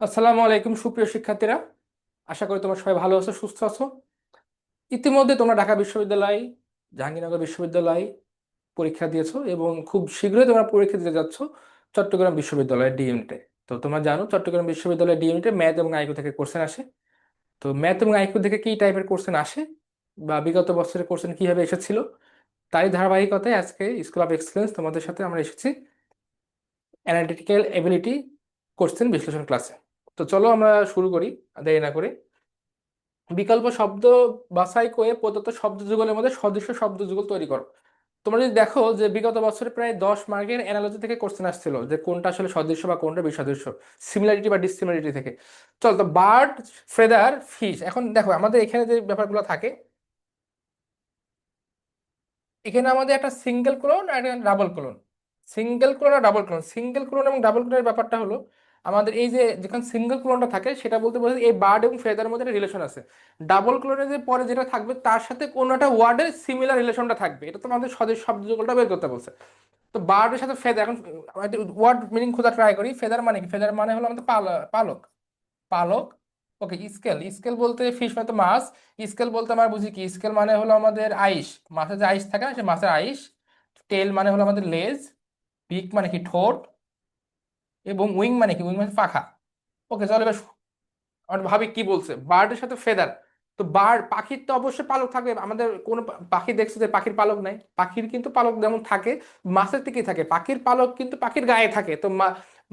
আসসালামু আলাইকুম সুপ্রিয় শিক্ষার্থীরা। আশা করি তোমরা সবাই ভালো আছো, সুস্থ আছো। ইতিমধ্যে তোমরা ঢাকা বিশ্ববিদ্যালয়, জাহাঙ্গীরনগর বিশ্ববিদ্যালয় পরীক্ষা দিয়েছো এবং খুব শীঘ্রই তোমরা পরীক্ষা দিতে যাচ্ছ চট্টগ্রাম বিশ্ববিদ্যালয়ের ডি ইউনিটে। তো তোমরা জানো চট্টগ্রাম বিশ্ববিদ্যালয়ের ডি ইউনিটে ম্যাথ এবং আইকিউ থেকে কোশ্চেন আসে। তো ম্যাথ এবং আইকিউ থেকে কি টাইপের কোশ্চেন আসে বা বিগত বছরের কোশ্চেন কিভাবে এসেছিল, তারই ধারাবাহিকতায় আজকে স্কুল অফ এক্সেলেন্স তোমাদের সাথে আমরা এসেছি অ্যানালিটিক্যাল এবিলিটি কোশ্চেন বিশ্লেষণ ক্লাসে। তো চলো আমরা শুরু করি দেরি না করে। বিকল্প শব্দ বাছাই করে প্রদত্ত শব্দ যুগলের মধ্যে সদৃশ্য শব্দ যুগল তৈরি করো। তোমরা যদি দেখো যে বিগত বছরে প্রায় 10 মার্কের অ্যানালজি থেকে কোশ্চেন আসছিল যে কোনটা আসলে সদৃশ্য বা কোনটা বিসদৃশ্য, সিমিলারিটি বা ডিসিমিলারিটি থেকে। চল, তো বার্ড, ফেদার, ফিশ। এখন দেখো আমাদের এখানে যে ব্যাপারগুলো থাকে, এখানে আমাদের একটা সিঙ্গেল ক্লোন আর একটা ডাবল ক্লোন। সিঙ্গেল ক্লোন আর ডাবল ক্লোন, সিঙ্গেল ক্লোন এবং ডাবল ক্লোনের ব্যাপারটা হলো আমাদের এই যে যেখানে সিঙ্গেল ক্লোনটা থাকে সেটা বলতে বোঝায় এই বার্ড এবং ফেদারের মধ্যে একটা রিলেশন আছে। ডাবল ক্লোনের যে পরে যেটা থাকবে তার সাথে কোনো একটা ওয়ার্ডের সিমিলার রিলেশনটা থাকবে, এটা তো আমাদের সদৃশ শব্দ যুগলটা বের করতে বলছে। তো বার্ডের সাথে ফেদার, এখন ওয়ার্ড মিনিং খোঁজা ট্রাই করি। ফেদার মানে কি? ফেদার মানে হলো আমাদের পালক। পালক। ওকে, স্কেল, স্কেল বলতে ফিশ মানে তো মাছ। স্কেল বলতে আমরা বুঝি কি, স্কেল মানে হলো আমাদের আইস, মাছের যে আইস থাকে না সে মাছের আইস। টেল মানে হলো আমাদের লেজ। বিক মানে কি ঠোঁট। এবং উইং মানে কি, উইং মানে পাখা। ওকে চলো এবার আমরা ভাবি কি বলছে বার্ডের সাথে ফেদার। তো বার্ড, পাখির তো অবশ্যই পালক থাকবে। আমাদের কোন পাখি দেখছে যে পাখির পালক নাই? পাখির কিন্তু পালক যেমন থাকে মাছের থেকে থাকে, পাখির পালক কিন্তু পাখির গায়ে থাকে। তো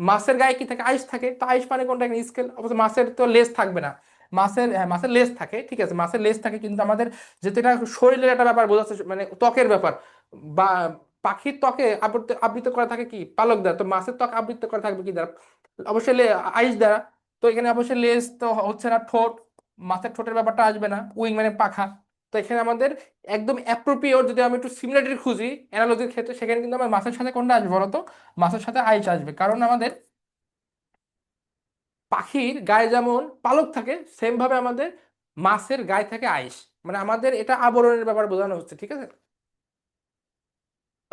মাছের গায়ে কি থাকে? আইস থাকে। তো আইস মানে কোনটা? স্কেল। অবশ্য মাছের তো লেজ থাকবে না। মাছের, হ্যাঁ মাছের লেজ থাকে, ঠিক আছে মাছের লেজ থাকে, কিন্তু আমাদের যেহেতু এটা শরীরের একটা ব্যাপার বোঝাচ্ছে, মানে ত্বকের ব্যাপার। বা পাখির ত্বকে আবৃত আবৃত করা থাকে কি পালক দ্বারা, তো মাছের ত্বক আবৃত করা থাকবে কি দ্বারা? অবশ্যই আইস দ্বারা। তো এখানে অবশ্যই লেজ তো হচ্ছে না, ঠোঁট, মাছের ঠোঁটের ব্যাপারটা আসবে না, উইং মানে পাখা। তো এখানে আমাদের একদম অ্যাপ্রোপ্রিয়েট, যদি আমি একটু সিমিলারিটি খুঁজি অ্যানালজির ক্ষেত্রে, সেখানে কিন্তু আমার মাছের সাথে কোনটা আসবে বলতো? মাছের সাথে আইস আসবে, কারণ আমাদের পাখির গায়ে যেমন পালক থাকে সেম ভাবে আমাদের মাছের গায়ে থাকে আইস। মানে আমাদের এটা আবরণের ব্যাপার বোঝানো হচ্ছে, ঠিক আছে।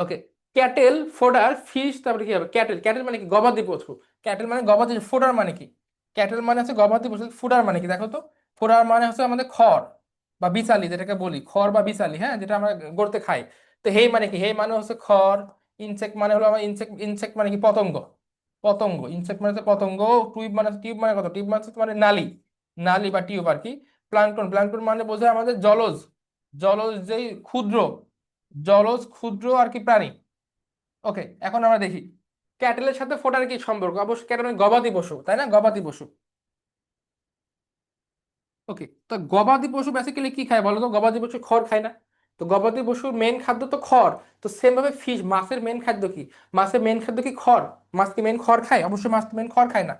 ওকে। ক্যাটেল, ফোডার, ফিশ, তারপরে কি হবে? ক্যাটেল, ক্যাটেল মানে কি? গবাদি পশু। ক্যাটেল মানে গবাদি। ফোডার মানে কি? ক্যাটেল মানে হচ্ছে গবাদি পশু। ফুডার মানে কি দেখো তো? ফুডার মানে হচ্ছে আমাদের খড় বা বিচালি, যেটাকে বলি খড় বা বিচালি, হ্যাঁ, যেটা আমরা গড়তে খাই। তো হেই মানে কি? হেই মানে হচ্ছে খড়। ইনসেক্ট মানে হলো আমার ইনসেক্ট, ইনসেক্ট মানে কি? পতঙ্গ। পতঙ্গ, ইনসেক্ট মানে হচ্ছে পতঙ্গ। টিউব মানে, টিউব মানে কত? টিউব মানে হচ্ছে মানে নালী, নালী বা টিউব আর কি। প্লাঙ্কটন, প্লাঙ্কটন মানে বোঝায় আমাদের জলজ, জলজ যেই ক্ষুদ্র, জলজ ক্ষুদ্র আর কি প্রাণী। ওকে, এখন আমরা দেখি ক্যাটেলের সাথে ফোটার কি সম্পর্ক। অবশ্যই ক্যাটেল মানে গবাদি পশু, তাই না? গবাদি পশু। ওকে, তো গবাদি পশু বেসিক্যালি কি খায় বলো তো? গবাদি পশু খড় খায় না? তো গবাদি পশুর মেন খাদ্য তো খড়। তো সেম ভাবে ফিশ, মাছের মেন খাদ্য কি? মাছের মেন খাদ্য কি খড়? মাছ কি মেন খড় খায়? অবশ্যই মাছ মেন খড় খায় না।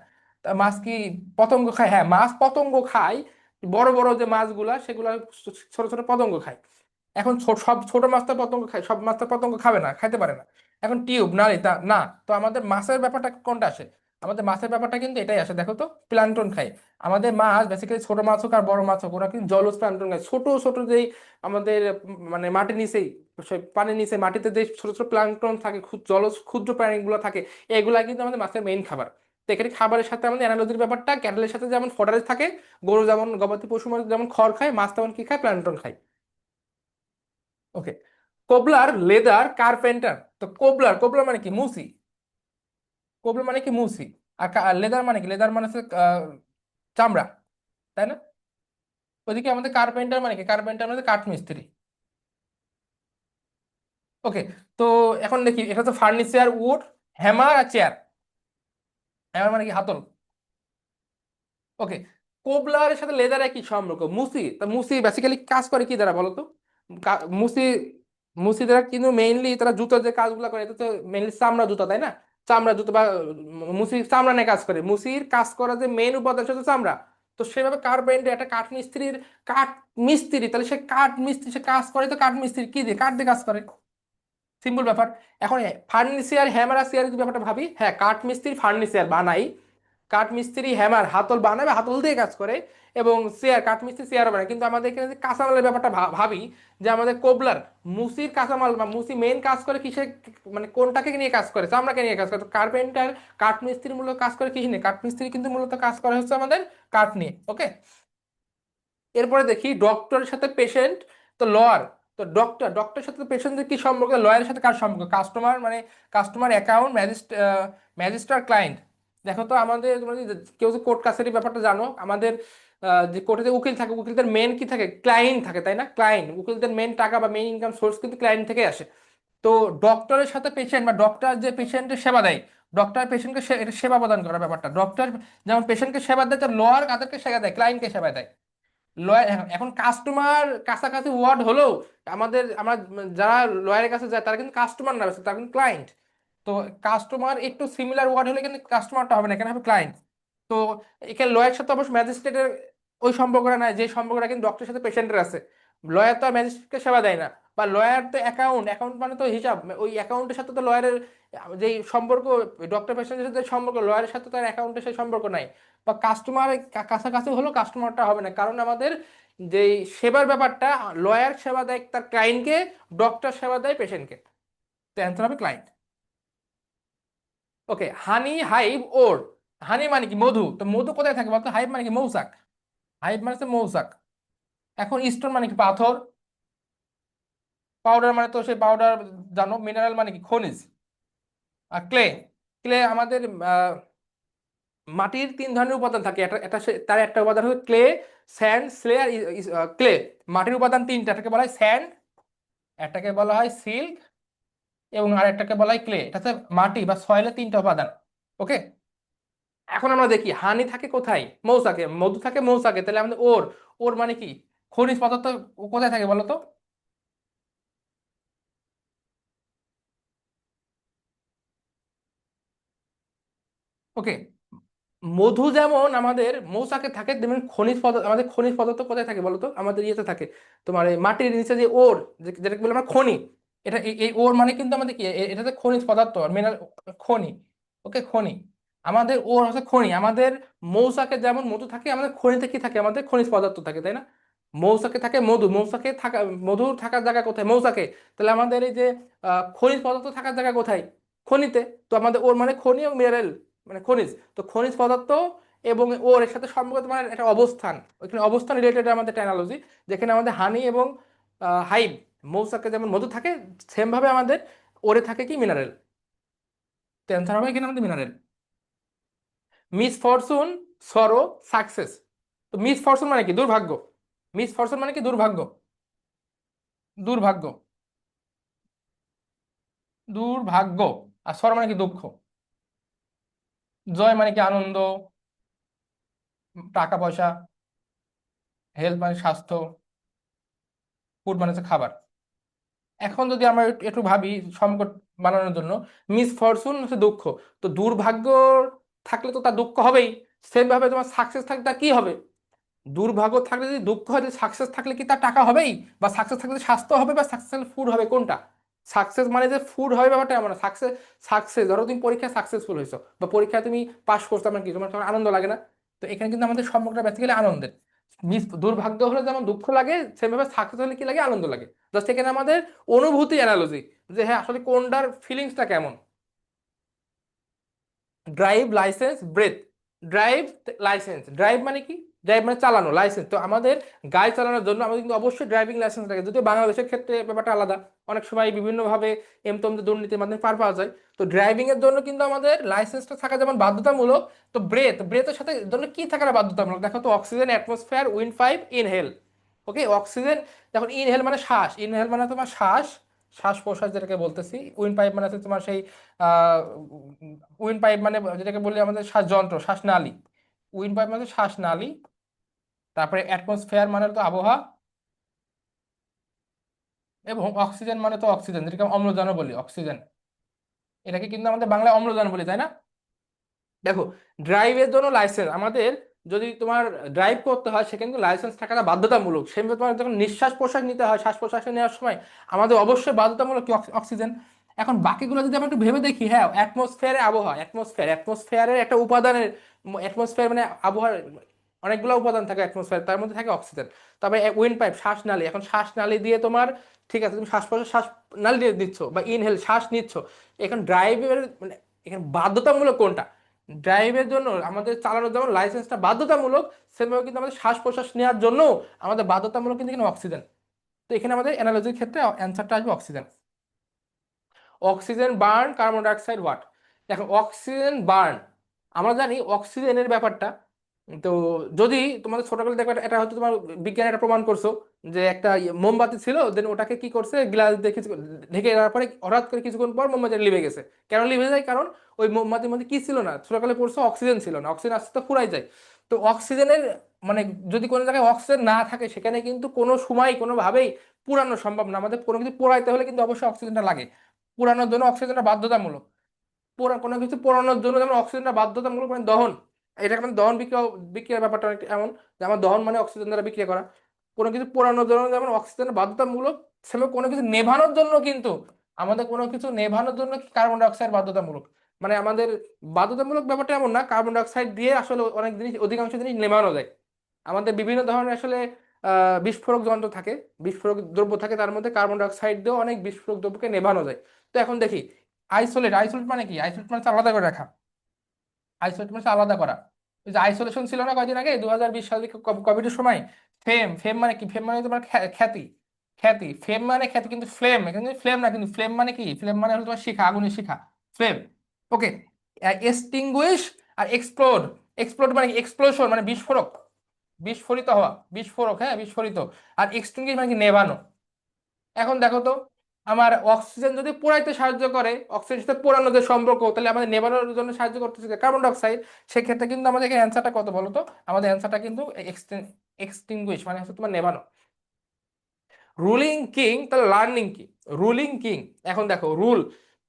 তা মাছ কি পতঙ্গ খায়? হ্যাঁ মাছ পতঙ্গ খায়। বড় বড় যে মাছগুলা সেগুলা ছোট ছোট পতঙ্গ খায়। এখন সব ছোট মাছ তো পতঙ্গ খায়, সব মাছ তো পতঙ্গ খাবে না, খাইতে পারে না। এখন টিউব নালী তা না। তো আমাদের মাছের ব্যাপারটা কোনটা আসে? আমাদের মাছের ব্যাপারটা কিন্তু এটাই আসে, দেখো তো প্লান্টন খায়। আমাদের মাছ বেসিক্যালি ছোট মাছ হোক আর বড় মাছ হোক, ওরা কিন্তু জলজ প্লান্টন খায়। ছোট ছোট যেই আমাদের মানে মাটির নিচেই, পানির নিচে মাটিতে যে ছোট ছোট প্লান্টন থাকে, জলজ ক্ষুদ্র প্রাণীগুলো থাকে, এগুলা কিন্তু আমাদের মাছের মেইন খাবার। তো এখানে খাবারের সাথে আমাদের অ্যানালজির ব্যাপারটা, ক্যাটেলের সাথে যেমন ফডারেজ থাকে, গরু যেমন গবাদি পশু মানে যেমন খড় খায়, মাছ তেমন কি খায়? প্লান্টন খায়। ওকে। Cobbler, leather, carpenter. তো কোবলার, কোবলার মানে কি? মুসি। কোবলার মানে কি? মুসি। আর লেদার মানে কি? লেদার মানে হচ্ছে চামড়া, তাই না? ওইদিকে আমাদের কার্পেন্টার মানে কি? কার্পেন্টার মানে কাঠমিস্ত্রি। ওকে। তো এখন দেখি, এটা তো ফার্নিচার, উড, হ্যামার আর চেয়ার। হ্যামার মানে কি? হাতল। ওকে। কোবলারের সাথে লেদারের কি সম্পর্ক? মুসি, তা মুসি বেসিক্যালি কাজ করে কি দ্বারা বলো তো? মুসি, মুসি দ্বারা কিন্তু মেইনলি তারা জুতোর যে কাজগুলো করে, এটা তো মেইনলি চামড়া জুতা, তাই না? চামড়া জুতো বা মুসি চামড়া নিয়ে কাজ করে। মুসির কাজ করা যে মেইন উপাদান সেটা হচ্ছে চামড়া। তো সেভাবে কার্পেন্টার একটা কাঠ মিস্ত্রির, কাঠ মিস্ত্রি, তাহলে সে কাঠ মিস্ত্রি, সে কাজ করে তো কাঠ মিস্ত্রি কি দিয়ে? কাঠ দিয়ে কাজ করে। সিম্পল ব্যাপার। এখন ফার্নিচার, হ্যামার আর চেয়ারের ব্যাপারটা ভাবি, হ্যাঁ কাঠ মিস্ত্রি ফার্নিচার বানাই, কাঠমিস্ত্রি হ্যামার হাতল বানাবে, হাতল দিয়ে কাজ করে। এবং চেয়ার, কাঠমিস্ত্রি চেয়ারও বানায়। কিন্তু আমাদের এখানে যে কাঁচামালের ব্যাপারটা ভাবি, যে আমাদের কোবলার মুসির কাঁচামাল বা মুসি মেইন কাজ করে কিসে, মানে কোনটাকে নিয়ে কাজ করে, চামড়াকে নিয়ে কাজ করে। তো কার্পেন্টার, কাঠমিস্ত্রি মূলত কাজ করে কিসে নিয়ে, কাঠমিস্ত্রি কিন্তু মূলত কাজ করে হচ্ছে আমাদের কাঠ নিয়ে। ওকে, এরপরে দেখি ডক্টরের সাথে পেশেন্ট, তো লয়ার। তো ডক্টরের সাথে পেশেন্টের কি সম্পর্ক, লয়ারের সাথে কার সম্পর্ক, কাস্টমার মানে কাস্টমার অ্যাকাউন্ট, ম্যাজিস্ট্রার ক্লায়েন্ট। দেখো তো আমাদের মানে কেউ যে কোর্ট কাছারি ব্যাপারটা জানো, আমাদের যে কোর্টে যে উকিল থাকে, উকিলদের মেন কি থাকে, ক্লায়েন্ট থাকে, তাই না? ক্লায়েন্ট, উকিলদের মেন টাকা বা মেন ইনকাম সোর্স কিন্তু ক্লায়েন্ট থেকে আসে। তো ডক্টরের সাথে পেশেন্ট, বা ডক্টর যে পেশেন্টের সেবা দেয়, ডক্টর পেশেন্টকে সেবা প্রদান করার ব্যাপারটা, ডক্টর যেমন পেশেন্টকে সেবা দেয়, তো লয়ার কাদেরকে সেবা দেয়, ক্লায়েন্টকে সেবা দেয়। লয়ার, এখন কাস্টমার কাছাকাছি ওয়ার্ড হলেও আমরা যারা লয়ারের কাছে যায় তারা কিন্তু কাস্টমার না, তারা কিন্তু ক্লায়েন্ট। তো কাস্টমার একটু সিমিলার ওয়ার্ড হলে কিন্তু কাস্টমারটা হবে না, এখানে হবে ক্লায়েন্ট। তো এখানে লয়ারের সাথে অবশ্য ম্যাজিস্ট্রেটের ওই সম্পর্কটা নাই যে সম্পর্কটা কিন্তু ডক্টরের সাথে পেশেন্টের আছে। লয়ার তো আর ম্যাজিস্ট্রেটকে সেবা দেয় না। বা লয়ার তো অ্যাকাউন্ট, অ্যাকাউন্ট মানে তো হিসাব, ওই অ্যাকাউন্টের সাথে তো লয়ারের যেই সম্পর্ক, ডক্টর পেশেন্টের সাথে সম্পর্ক, লয়ারের সাথে তার অ্যাকাউন্টের সেই সম্পর্ক নাই। বা কাস্টমার কাছাকাছি হলেও কাস্টমারটা হবে না, কারণ আমাদের যে সেবার ব্যাপারটা, লয়ার সেবা দেয় তার ক্লায়েন্টকে, ডক্টর সেবা দেয় পেশেন্টকে। তো অ্যান্সার হবে ক্লায়েন্ট। ওকে, হানি, হাইভ, ওর। হানি মানে কি মধু, তো মধু কোথায় থাকে বলতো? হাইভ মানে কি মৌচাক, হাইভ মানে হচ্ছে মৌচাক। এখন স্টোন মানে কি পাথর, পাউডার মানে তো সেই পাউডার জানো, মিনারেল মানে কি খনিজ। আর ক্লে, ক্লে আমাদের মাটির তিন ধরনের উপাদান থাকে, তার একটা উপাদান হচ্ছে ক্লে, স্যান্ড, স্লে আর ক্লে। মাটির উপাদান তিনটা, একটাকে বলা হয় স্যান্ড, একটাকে বলা হয় সিল্ক, এবং আরেকটাকে বলা হয় ক্লে। এটা হচ্ছে মাটি বা সয়েলের তিনটা উপাদান। ওকে, এখন আমরা দেখি হানি থাকে কোথায়, মৌচাকে, মধু থাকে মৌচাকে, তাহলে আমাদের ওর, ওর মানে কি খনিজ পদার্থ, কোথায় থাকে বলো তো? ওকে, মধু যেমন আমাদের মৌচাকে থাকে, তেমন খনিজ পদার্থ, আমাদের খনিজ পদার্থ কোথায় থাকে বলতো? আমাদের ইয়েতে থাকে, তোমার এই মাটির নিচে যে ওর, যেটাকে বলে আমরা খনি। এটা এই ওর মানে কিন্তু আমাদের কি এটাতে খনিজ পদার্থ, মিনারেল, খনি। ওকে, খনি। আমাদের ওর হচ্ছে খনি। আমাদের মৌচাকে যেমন মধু থাকে, আমাদের খনিতে কি থাকে, আমাদের খনিজ পদার্থ থাকে, তাই না? মৌচাকে থাকে মধু, মৌচাকে থাকা, মধু থাকার জায়গা কোথায়, মৌচাকে। তাহলে আমাদের এই যে খনিজ পদার্থ থাকার জায়গা কোথায়, খনিতে। তো আমাদের ওর মানে খনি এবং মিনারেল মানে খনিজ। তো খনিজ পদার্থ এবং ওর এর সাথে সম্পর্ক তোমার একটা অবস্থান, ওইখানে অবস্থান রিলেটেড আমাদের একটা অ্যানালজি, যেখানে আমাদের হানি এবং হাইব, মৌচাকে যেমন মধু থাকে, সেম ভাবে আমাদের ওরে থাকে কি মিনারেল। তো অ্যান্সার হবে এখানে আমাদের মিনারেল। মিস ফরচুন, সরো, সাকসেস। তো মিস ফরচুন মানে কি দুর্ভাগ্য, মিস ফরচুন মানে কি দুর্ভাগ্য, দুর্ভাগ্য, দুর্ভাগ্য। আর সরো মানে কি দুঃখ, জয় মানে কি আনন্দ, টাকা পয়সা, হেলথ মানে স্বাস্থ্য, ফুড মানে হচ্ছে খাবার। এখন যদি আমরা একটু একটু ভাবি সংকট বানানোর জন্য, মিস ফরচুন হচ্ছে দুঃখ, তো দুর্ভাগ্য থাকলে তো তার দুঃখ হবেই। সেম ভাবে তোমার সাকসেস থাকলে তার কি হবে? দুর্ভাগ্য থাকলে যদি দুঃখ হয়, সাকসেস থাকলে কি তার টাকা হবেই? বা সাকসেস থাকলে স্বাস্থ্য হবে, বা সাকসেস ফুড হবে, কোনটা? সাকসেস মানে যে ফুড হবে ব্যাপারটা এমন না। সাকসেস, সাকসেস ধরো তুমি পরীক্ষায় সাকসেসফুল হয়েছো, বা পরীক্ষায় তুমি পাশ করছো, আমার কি তোমার তোমার আনন্দ লাগে না? তো এখানে কিন্তু আমাদের সম্পর্কটা বেসিক্যালি আনন্দের। মিস দুর্ভাগ্য হলে যেমন দুঃখ লাগে, সেভাবে সাকসেস হলে কি লাগে, আনন্দ লাগে। জাস্ট এখানে আমাদের অনুভূতি অ্যানালজি, যে হ্যাঁ আসলে কোনটার ফিলিংসটা কেমন। Drive, licence, breath. Drive, licence, drive মানে কি, ড্রাইভ মানে চালানো, লাইসেন্স তো আমাদের গাড়ি চালানোর জন্য আমাদের কিন্তু অবশ্যই ড্রাইভিং লাইসেন্স লাগে, যদিও বাংলাদেশের ক্ষেত্রে ব্যাপারটা আলাদা। অনেক সময় বিভিন্নভাবে এমতমদের দুর্নীতির মাধ্যমে পার পাওয়া যায়। তো ড্রাইভিং এর জন্য কিন্তু আমাদের লাইসেন্সটা থাকা যেমন বাধ্যতামূলক, তো ব্রেথের সাথে জন্য কি থাকাটা বাধ্যতামূলক, দেখো তো oxygen, atmosphere, windpipe, inhale. Okay, oxygen, দেখুন ইনহেল মানে শ্বাস, ইনহেল মানে তোমার শ্বাস, শ্বাস প্রশ্বাস যেটাকে বলতেছি। উইন্ড পাইপ মানে হচ্ছে তোমার সেই উইন্ড পাইপ মানে যেটাকে বলি আমাদের শ্বাস যন্ত্র, শ্বাসনালী। উইন্ড পাইপ মানে শ্বাসনালী। তারপরে অ্যাটমসফেয়ার মানে তো আবহাওয়া, এবং অক্সিজেন মানে তো অক্সিজেন, যেটাকে আমরা অম্লজানও বলি, অক্সিজেন। এটাকে কিন্তু আমাদের বাংলায় অম্লজান বলি, তাই না? দেখো, ড্রাইভের জন্য লাইসেন্স আমাদের, যদি তোমার ড্রাইভ করতে হয় সেখানে কিন্তু লাইসেন্স থাকাটা বাধ্যতামূলক। সেভাবে তোমার যখন নিঃশ্বাস প্রশ্বাস নিতে হয়, শ্বাস প্রশ্বাস নেওয়ার সময় আমাদের অবশ্যই বাধ্যতামূলক কি অক্সিজেন। এখন বাকিগুলো যদি আমরা একটু ভেবে দেখি, হ্যাঁ অ্যাটমসফিয়ারে আবহাওয়া, অ্যাটমসফিয়ারের একটা উপাদানের, অ্যাটমসফিয়ার মানে আবহাওয়ার অনেকগুলো উপাদান থাকে অ্যাটমসফিয়ার, তার মধ্যে থাকে অক্সিজেন। তবে উইন্ড পাইপ, শ্বাসনালী, এখন শ্বাসনালী দিয়ে তোমার, ঠিক আছে তুমি শ্বাস প্রশ্বাস শ্বাস নালী দিয়ে দিচ্ছ বা ইনহেল শ্বাস নিচ্ছ। এখন ড্রাইভের মানে এখানে বাধ্যতামূলক কোনটা? ড্রাইভের জন্য আমাদের চালানোর যেমন লাইসেন্সটা বাধ্যতামূলক, সেভাবে কিন্তু আমাদের শ্বাস প্রশ্বাস নেওয়ার জন্য আমাদের বাধ্যতামূলক কিন্তু এখানে অক্সিজেন। তো এখানে আমাদের অ্যানালজির ক্ষেত্রে অ্যান্সারটা আসবে oxygen. Oxygen burn, carbon dioxide what. দেখো অক্সিজেন বার্ন, আমরা জানি অক্সিজেনের ব্যাপারটা। তো যদি তোমাদের ছোটবেলা দেখবে, এটা হয়তো তোমার বিজ্ঞান এটা প্রমাণ করছো, যে একটা মোমবাতি ছিল, দেন ওটাকে কি করছে গ্লাস দিয়ে ঢেকে দেওয়ার পরে হঠাৎ করে কিছুক্ষণ পর মোমবাতি লিভে গেছে। কেন লিভে যায়? কারণ ওই মোমবাতির মধ্যে কি ছিল না, ছোটকালে পড়ছো অক্সিজেন ছিল না, অক্সিজেন আস্তে আস্তে ফুরাই যায়। তো অক্সিজেনের মানে যদি কোনো জায়গায় অক্সিজেন না থাকে, সেখানে কিন্তু কোনো সময় কোনোভাবেই পুরানো সম্ভব না। আমাদের কোনো কিছু পোড়াইতে হলে কিন্তু অবশ্যই অক্সিজেনটা লাগে। পুরানোর জন্য অক্সিজেনটা বাধ্যতামূলক। কোনো কিছু পোড়ানোর জন্য যেমন অক্সিজেনটা বাধ্যতামূলক, মানে দহন, এটা মানে দহন বিক্রিয়া, বিক্রিয়ার ব্যাপারটা অনেকটা এমন, যে আমার দহন মানে অক্সিজেন দ্বারা বিক্রিয়া করা। কোনো কিছু পোড়ানোর জন্য যেমন অক্সিজেন বাধ্যতামূলক, সেভাবে কোনো কিছু নেভানোর জন্য কিন্তু, আমাদের কোনো কিছু নেভানোর জন্য কার্বন ডাইঅক্সাইড বাধ্যতামূলক। মানে আমাদের বাধ্যতামূলক ব্যাপারটা এমন না, কার্বন ডাইঅক্সাইড দিয়ে আসলে অনেক জিনিস, অধিকাংশ জিনিস নেভানো যায়। আমাদের বিভিন্ন ধরনের আসলে বিস্ফোরক যন্ত্র থাকে, বিস্ফোরক দ্রব্য থাকে, তার মধ্যে কার্বন ডাইঅক্সাইড দিয়েও অনেক বিস্ফোরক দ্রব্যকে নেভানো যায়। তো এখন দেখি আইসোলেট, আইসোলেট মানে কি? আইসোলেট মানে হচ্ছে আলাদা করে রাখা। আইসোলেট মানে হচ্ছে আলাদা করা। ওই যে আইসোলেশন ছিল না কয়দিন আগে 2020 সালে কোভিডের সময়। ফেম, ফেম মানে কি? ফেম মানে তোমার খ্যাতি, খ্যাতি। ফেম মানে খ্যাতি, কিন্তু ফ্লেম কিন্তু ফ্লেম না, কিন্তু ফ্লেম মানে কি? ফ্লেম মানে হলো তোমার শিখা, আগুনের শিখা, ফ্লেম। ওকে। এক্সটিংগুইশ আর এক্সপ্লোড, এক্সপ্লোড মানে এক্সপ্লোশন মানে বিস্ফোরক, বিস্ফোরিত হওয়া, বিস্ফোরক, হ্যাঁ বিস্ফোরিত। আর এক্সটিংগুইশ মানে কি? নেভানো। এখন দেখো তো, আমার অক্সিজেন যদি পোড়াইতে সাহায্য করে, অক্সিজেনের সাথে পোড়ানো যে সম্পর্ক, তাহলে আমাদের নেভানোর জন্য সাহায্য করতেছে কার্বন ডাইঅক্সাইড। সেক্ষেত্রে কিন্তু আমাদের এখানে অ্যান্সারটা কত বলো তো? আমাদের অ্যান্সারটা কিন্তু এক্সটিংগুইশ মানে হচ্ছে তোমার নেভানো। রুলিং কিং, তাহলে লার্নিং কি? রুলিং কিং, এখন দেখো রুল,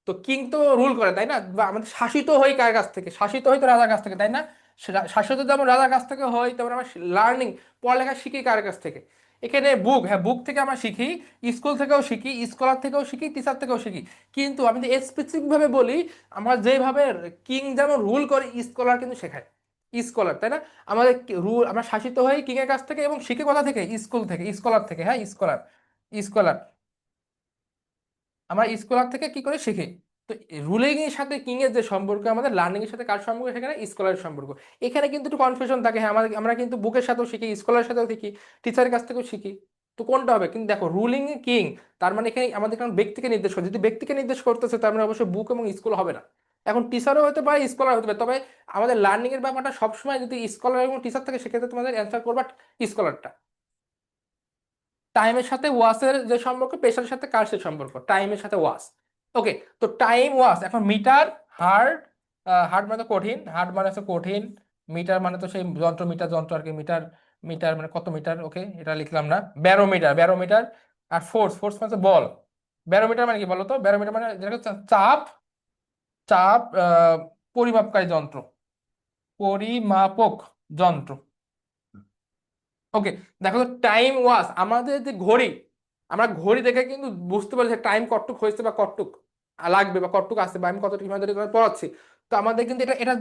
তো কিং তো রুল করে তাই না, বা আমাদের শাসিত হই কার কাছ থেকে? শাসিত হই তো রাজার কাছ থেকে, তাই না? শাসিত যেমন রাজার কাছ থেকে হই, তেমন আমরা লার্নিং, পড়ালেখা শিখি কার কাছ থেকে? এখানে বুক, হ্যাঁ বুক থেকে আমরা শিখি, স্কুল থেকেও শিখি, স্কলার থেকেও শিখি, টিচার থেকেও শিখি। কিন্তু আমি যদি স্পেসিফিক ভাবে বলি, আমরা যেভাবে কিং যেমন রুল করে, স্কলার কিন্তু শেখায়, স্কলার, তাই না? আমাদের রুল, আমরা শাসিত হই কিং এর কাছ থেকে এবং শিখে কোথা থেকে? স্কুল থেকে, স্কলার থেকে, হ্যাঁ স্কলার, স্কলার। আমরা স্কলার থেকে কি করে শিখি? তো রুলিং এর সাথে কিং এর যে সম্পর্ক, আমাদের লার্নিং এর সাথে কার সম্পর্ক? সেখানে স্কলারের সম্পর্ক। এখানে কিন্তু একটু কনফিউশন থাকে, হ্যাঁ আমাদের, আমরা কিন্তু বুকের সাথেও শিখি, স্কলারের সাথেও শিখি, টিচারের কাছ থেকেও শিখি। তো কোনটা হবে? কিন্তু দেখো রুলিং এ কিং, তার মানে এখানে আমাদের কারণ ব্যক্তিকে নির্দেশ করে, যদি ব্যক্তিকে নির্দেশ করতেছে তার মানে অবশ্যই বুক এবং স্কুল হবে না। এখন টিচারও হতে পারে, স্কলার হতে পারে, তবে আমাদের লার্নিং এর ব্যাপারটা সবসময় যদি স্কলার এবং টিচার থাকে, সেক্ষেত্রে তোমাদের অ্যান্সার করবা স্কলারটা। টাইমের সাথে ওয়াসের যে সম্পর্ক, প্রেশারের সাথে কার সে সম্পর্ক? টাইমের সাথে ওয়াস। ওকে। তো টাইম ওয়াস, এখন মিটার, হার্ড, হার্ড মানে তো কঠিন, হার্ড মানে হচ্ছে কঠিন, মিটার মানে তো সেই যন্ত্র, মিটার যন্ত্র আর কি, মিটার, মিটার মানে কত মিটার, ওকে এটা লিখলাম না। Barometer, barometer. আর ফোর্স, ফোর্স মানে হচ্ছে বল। ব্যারোমিটার মানে কি বলো তো? ব্যারোমিটার মানে যেটা হচ্ছে চাপ, চাপ পরিমাপকারী যন্ত্র, পরিমাপক যন্ত্র। ওকে। দেখো তো টাইম ওয়াচ, আমাদের যে ঘড়ি, আমরা ঘড়ি দেখে কিন্তু বুঝতে পারি যে টাইম কতটুক হয়েছে বা কতটুক লাগবে বা কতটুক আছে, বা আমি কতটুকু সময় ধরে করে পড়াচ্ছি। তো আমাদের কিন্তু এটা এটা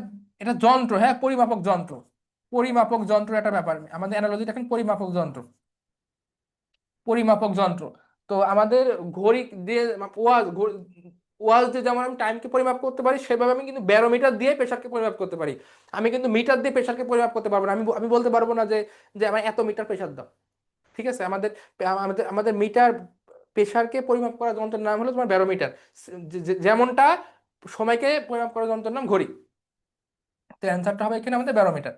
এটা যন্ত্র, হ্যাঁ পরিমাপক যন্ত্র, পরিমাপক যন্ত্র একটা ব্যাপার। আমাদের অ্যানালজি দেখেন, পরিমাপক যন্ত্র, পরিমাপক যন্ত্র। তো আমাদের ঘড়ি দিয়ে, ওয়াচ, ওয়াচ দিয়ে যেমন আমি টাইমকে পরিমাপ করতে পারি, সেভাবে আমি কিন্তু ব্যারোমিটার দিয়ে প্রেশারকে পরিমাপ করতে পারি। আমি কিন্তু মিটার দিয়ে প্রেশারকে পরিমাপ করতে পারবো না। আমি আমি বলতে পারবো না যে যে আমার এত মিটার প্রেশার দাও। ঠিক আছে? আমাদের আমাদের আমাদের মিটার, প্রেশারকে পরিমাপ করার যন্ত্রের নাম হলো তোমার ব্যারোমিটার। যেমনটা সময়কে পরিমাপ করার যন্ত্রের নাম ঘড়ি। তো অ্যান্সারটা হবে এখানে আমাদের barometer.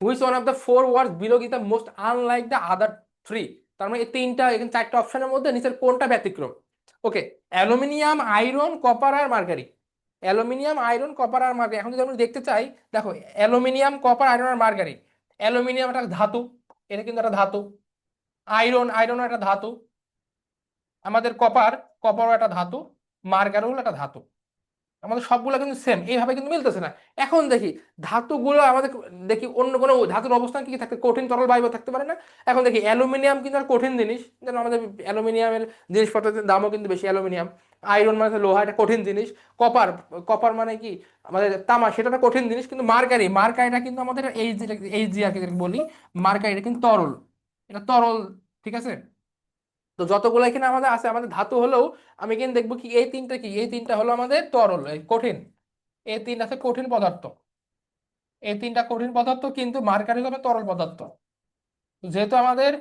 Which one of the four words below is the most unlike the other three? তার মানে এই তিনটা, এখানে চারটা অপশনের মধ্যে নিচের কোনটা ব্যতিক্রম? ওকে। অ্যালুমিনিয়াম, আয়রন, কপার আর মার্কারি। অ্যালুমিনিয়াম, আয়রন, কপার আর মার্কারি। এখন যদি আমরা দেখতে চাই, দেখো অ্যালুমিনিয়াম, কপার, আয়রন আর মার্কারি। অ্যালুমিনিয়াম একটা ধাতু, এটা কিন্তু একটা ধাতু। আয়রন, আয়রন একটা ধাতু। আমাদের কপার, কপারও একটা ধাতু। মার্কারও হলো একটা ধাতু। আমাদের সবগুলো কিন্তু সেম, এইভাবে কিন্তু মিলতেছে না। এখন দেখি ধাতুগুলো আমাদের, দেখি অন্য কোনো ধাতুর অবস্থান কি থাকতে, কঠিন তরল বায়ু থাকতে পারে না? এখন দেখি অ্যালুমিনিয়াম কিন্তু আর কঠিন জিনিস, যেন আমাদের অ্যালুমিনিয়ামের জিনিসপত্রের দামও কিন্তু বেশি, অ্যালুমিনিয়াম। আয়রন মানে হচ্ছে লোহা, এটা কঠিন জিনিস। কপার, কপার মানে কি আমাদের তামা, সেটা একটা কঠিন জিনিস। কিন্তু মার্কারি, মার্কারিটা কিন্তু আমাদের এই যে আর কি যেটাকে বলি মার্কারি, এটা কিন্তু তরল, এটা তরল, ঠিক আছে। তো যতগুলো এখানে আমাদের আছে আমাদের ধাতু হলেও, আমি কিন্তু দেখবো কি এই তিনটা কি, এই তিনটা হলো আমাদের তরল, এই কঠিন, এই তিনটা আছে কঠিন পদার্থ, এই তিনটা কঠিন পদার্থ, কিন্তু মার্কারি হবে তরল পদার্থ। তো যেহেতু আমাদের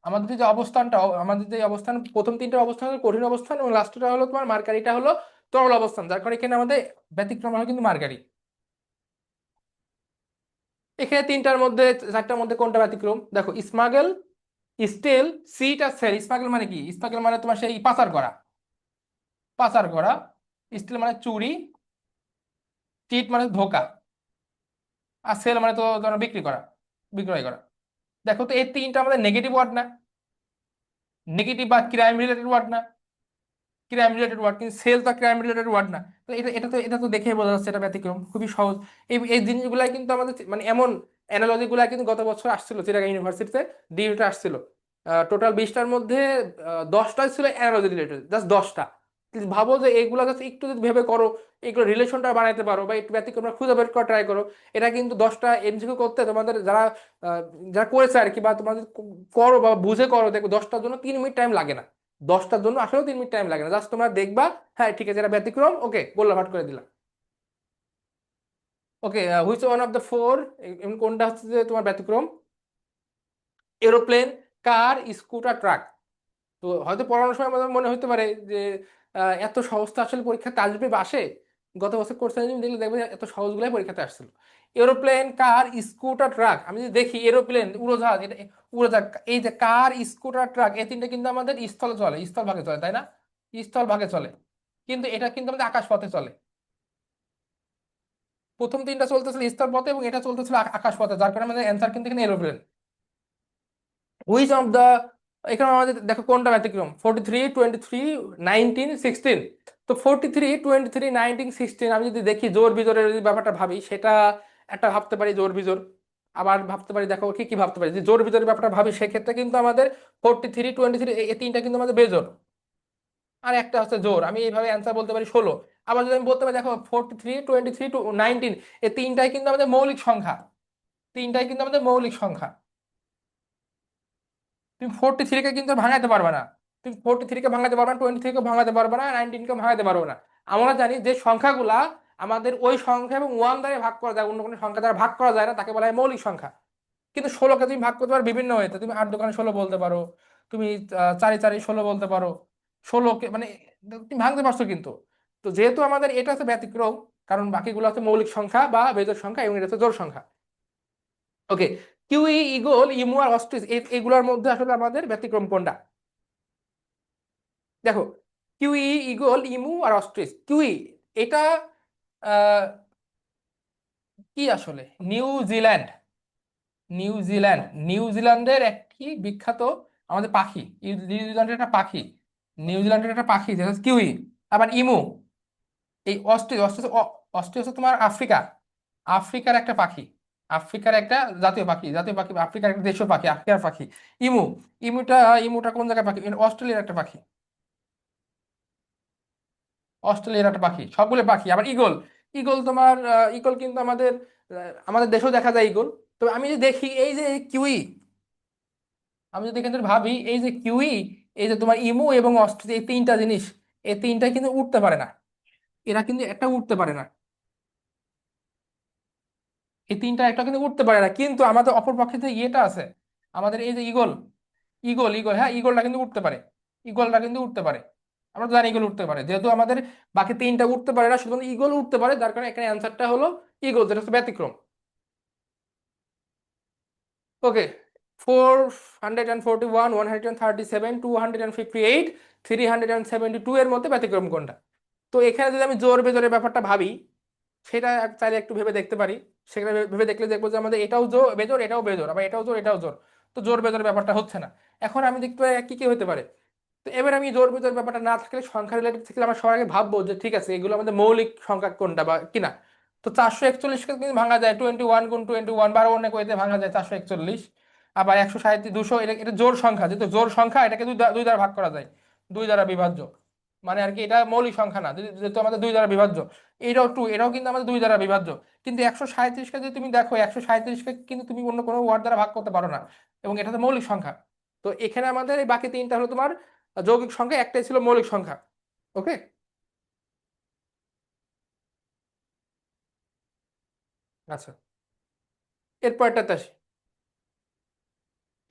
আমাদের যে অবস্থানটা, আমাদের যে অবস্থান, প্রথম তিনটা অবস্থান হলো কঠিন অবস্থান, এবং লাস্টটা হলো তোমার মার্কারিটা হলো তরল অবস্থান, যার কারণে এখানে আমাদের ব্যতিক্রম হয় কিন্তু মার্কারি। এখানে তিনটার মধ্যে, চারটার মধ্যে কোনটা ব্যতিক্রম দেখো, স্মাগেল, স্টিল, সিট আর সেল। স্মাগেল মানে কি, স্মাগেল মানে তোমার সেই পাচার করা, পাচার করা। স্টিল মানে চুরি, চিট মানে ধোকা, আর সেল মানে তো তোমার বিক্রি করা, বিক্রয় করা। দেখো তো এই তিনটা আমাদের নেগেটিভ ওয়ার্ড না, নেগেটিভ বা ক্রাইম রিলেটেড ওয়ার্ড না, ক্রাইম রিলেটেড ওয়ার্ড, কিন্তু সেল তো ক্রাইম রিলেটেড ওয়ার্ড না। তো এটা তো দেখে বোঝা যাচ্ছে এটা ব্যতিক্রম, খুবই সহজ। এই জিনিসগুলাই কিন্তু আমাদের মানে এমন অ্যানালজি গুলা কিন্তু গত বছর আসছিল চিটাগাং ইউনিভার্সিটিতে, ডিউটা আসছিল। টোটাল 20টার মধ্যে 10টা ছিল অ্যানালজি রিলেটেড, জাস্ট 10টা। ভাবো যে এইগুলা জাস্ট একটু যদি ভেবে করো, এগুলো রিলেশনটা বানাইতে পারো বা একটু ব্যতিক্রম খুঁজে বের করা ট্রাই করো, এটা কিন্তু 10টা এমসিকিউ করতে তোমাদের যারা আহ, যারা করেছে আর কি, বা তোমাদের করো বা বুঝে করো, দেখো 10টার জন্য 3 মিনিট টাইম লাগে না। 10টার জন্য আসলেও 3 মিনিট টাইম লাগে না, জাস্ট তোমরা দেখবা, হ্যাঁ ঠিক আছে এটা ব্যতিক্রম, ওকে বললা, ভাট করে দিলা। Okay, which one of the four, কোনটা হচ্ছে যে তোমার ব্যতিক্রম? Aeroplane, car, scooter, truck. তো হয়তো পড়ানোর সময় আমাদের মনে হতে পারে যে এত সহজ তো আসলে পরীক্ষাতে আসবে বা আসে, গত বছর কোর্স দেখলে দেখবে যে এত সহজগুলাই পরীক্ষাতে আসছিল। Aeroplane, car, scooter, truck. আমি যদি দেখি এরোপ্লেন, উড়োজাহাজ, এটা উড়োজাহাজ, এই যে কার, স্কুটার, ট্রাক, এই তিনটা কিন্তু আমাদের স্থলে চলে, স্থল ভাগে চলে, তাই না? স্থল ভাগে চলে, কিন্তু এটা কিন্তু আমাদের আকাশ পথে চলে। প্রথম তিনটা চলতেছিল স্থল পথে এবং এটা চলতেছিল আকাশ পথে, যার কারণে আমাদের অ্যান্সার কিন্তু এখানে এরোপ্লেন। হুইচ অফ দ্য, এখানে আমাদের দেখো কোনটা ব্যতিক্রম, 43, 23, 19, 16। তো 43, 23, 19, 16 আমি যদি দেখি জোর বিজোরের যদি ব্যাপারটা ভাবি, সেটা একটা ভাবতে পারি জোর বিজোর। আবার ভাবতে পারি, দেখো কি কি ভাবতে পারি, যে জোর বিজোরের ব্যাপারটা ভাবি, সেক্ষেত্রে কিন্তু আমাদের 43, 23 এই তিনটা কিন্তু আমাদের বেজোর, আর একটা হচ্ছে জোর। আমি এইভাবে অ্যান্সার বলতে পারি 16। আবার যদি আমি বলতে পারি দেখো 43, 23 টু 19, এই তিনটাই কিন্তু আমাদের মৌলিক সংখ্যা, তিনটাই কিন্তু আমাদের মৌলিক সংখ্যা। তুমি 43-কে কিন্তু ভাঙাতে পারবে না, তুমি 43-কে ভাঙাতে পারবে না, 23-কে ভাঙাতে পারবে না, 19-কে ভাঙাতে পারবে না। আমরা জানি যে সংখ্যাগুলা আমাদের ওই সংখ্যা এবং ওয়ান দ্বারা ভাগ করা যায়, অন্য কোনো সংখ্যা দ্বারা ভাগ করা যায় না, তাকে বলা হয় মৌলিক সংখ্যা। কিন্তু 16কে তুমি ভাগ করতে পারো বিভিন্ন হয়েছে, তুমি 8 দোকানে 16 বলতে পারো, তুমি 4-4-16 বলতে পারো। 16কে মানে তুমি ভাঙতে পারছো কিন্তু। তো যেহেতু আমাদের এটা হচ্ছে ব্যতিক্রম, কারণ বাকিগুলো হচ্ছে মৌলিক সংখ্যা বা বেজোড় সংখ্যা, এবং এটা হচ্ছে জোড় সংখ্যা। ওকে, কিউই, ইগল, ইমু আর অস্ট্রিচ, এগুলোর মধ্যে আসলে আমাদের ব্যতিক্রম কোনটা? দেখো, কিউই, ইগল, ইমু আর অস্ট্রিচ। কিউই, এটা আহ, কি আসলে, নিউজিল্যান্ড, নিউজিল্যান্ড, নিউজিল্যান্ডের একটি বিখ্যাত আমাদের পাখি, নিউজিল্যান্ডের একটা পাখি, নিউজিল্যান্ডের একটা পাখি যেটা হচ্ছে কিউই। আবার ইমু, এই অস্ট্রিচ, অস্ট্রিচ, অস্ট্রিচ হচ্ছে তোমার আফ্রিকা, আফ্রিকার একটা পাখি, আফ্রিকার একটা জাতীয় পাখি, জাতীয় পাখি, আফ্রিকার একটা দেশীয় পাখি, আফ্রিকার পাখি। ইমু, ইমুটা, ইমুটা কোন জায়গায় পাখি? অস্ট্রেলিয়ার একটা পাখি, অস্ট্রেলিয়ার একটা পাখি, সবগুলো পাখি। আবার ইগল, ইগল তোমার ইগল কিন্তু আমাদের আমাদের দেশেও দেখা যায় ইগল। তো আমি যদি দেখি এই যে কিউই, আমি যদি এখানে ভাবি এই যে কিউই, এই যে তোমার ইমু এবং অস্ট্রেলিয়া, এই তিনটা জিনিস, এই তিনটা কিন্তু উঠতে পারে না, এরা কিন্তু একটা উঠতে পারে না, এই তিনটা একটা কিন্তু উঠতে পারে না। কিন্তু আমাদের অপর পক্ষে যে ইয়েটা আছে, আমাদের এই যে ইগল, ইগল, ইগল, হ্যাঁ ইগলটা কিন্তু উঠতে পারে, ইগলটা কিন্তু উঠতে পারে। আমরা তো জানি ইগল উঠতে পারে, যেহেতু আমাদের বাকি তিনটা উঠতে পারে না, শুধু ইগল উঠতে পারে, যার কারণে এখানে অ্যান্সারটা হলো ইগল, যেটা হচ্ছে ব্যতিক্রম। ওকে, 441, 137, 258, 372 এর মধ্যে ব্যতিক্রম কোনটা? তো এখানে যদি আমি জোর বেজোরের ব্যাপারটা ভাবি, সেটা চাইলে একটু ভেবে দেখতে পারি। সেটা ভেবে দেখলে দেখবো যে আমাদের এটাও জোর বেজোর, এটাও বেজোর, আবার এটাও জোর, এটাও জোর। তো জোর বেজোরের ব্যাপারটা হচ্ছে না। এখন আমি দেখতে পাই কি কি হতে পারে। তো এবার আমি জোর বেজোর ব্যাপারটা না থাকলে, সংখ্যা রিলেটেড থাকলে, আমরা সবার আগে ভাববো যে ঠিক আছে এগুলো আমাদের মৌলিক সংখ্যা কোনটা বা কিনা। তো 441-কে কিন্তু ভাঙা যায় 21 গুণ 21, বা আরো অনেক ওয়েতে ভাঙা যায় 441। আবার 137, 200, এটা এটা জোড় সংখ্যা, যেহেতু জোড় সংখ্যা এটাকে দুই দ্বারা ভাগ করা যায়, দুই দ্বারা বিভাজ্য। মানে আর কি এটা মৌলিক সংখ্যা না, যেহেতু আমাদের দুই দ্বারা বিভাজ্য। এটাও টু, এটাও কিন্তু আমাদের দুই দ্বারা বিভাজ্য। কিন্তু 137কে যদি তুমি দেখো, 137কে কিন্তু তুমি অন্য কোনো ওয়ার্ড দ্বারা ভাগ করতে পারো না, এবং এটা তো মৌলিক সংখ্যা। তো এখানে আমাদের এই বাকি তিনটা হলো তোমার যৌগিক সংখ্যা, একটাই ছিল মৌলিক সংখ্যা। ওকে। আচ্ছা, এরপরটাতে আসি।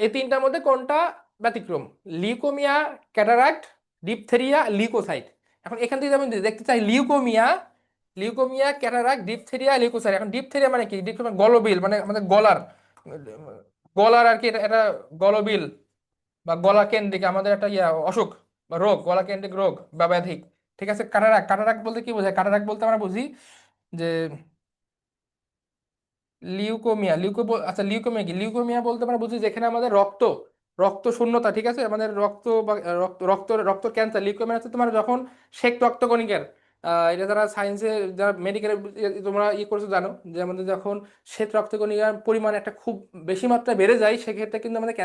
এই তিনটার মধ্যে কোনটা ব্যতিক্রম? Leukaemia, cataract, diphtheria, leukocyte. এখন এখান থেকে আমি দেখতে চাই leukaemia, leukaemia, cataract, diphtheria, leukocyte. এখন ডিপথেরিয়া মানে কি? ডিপথেরিয়া গলবিল, মানে আমাদের গলার, গলার আর কি, এটা এটা গলবিল বা গলা কেন্দ্রিক আমাদের একটা অসুখ বা রোগ, গলা কেন্দ্রিক রোগ বা ব্যাধি। ঠিক আছে। ক্যাটারাক্ট, ক্যাটারাক্ট বলতে কি বোঝায়? ক্যাটারাক্ট বলতে আমরা বুঝি যে লিউকোমিয়া, আচ্ছা লিউকোমিয়া কি? লিউকোমিয়া বলতে আমরা বুঝি যেখানে আমাদের রক্ত, রক্ত শূন্যতা, ঠিক আছে, আমাদের রক্ত বা রক্ত ক্যান্সার। লিউকোমিয়া হচ্ছে তোমার যখন শ্বেত রক্তকণিকার, এটা যারা সায়েন্সে, যারা মেডিকেলে তোমরা করছো জানো, যে আমাদের যখন শ্বেত রক্তকণিকার পরিমাণ একটা খুব বেশি মাত্রায় বেড়ে যায়, সেক্ষেত্রে কিন্তু আমাদের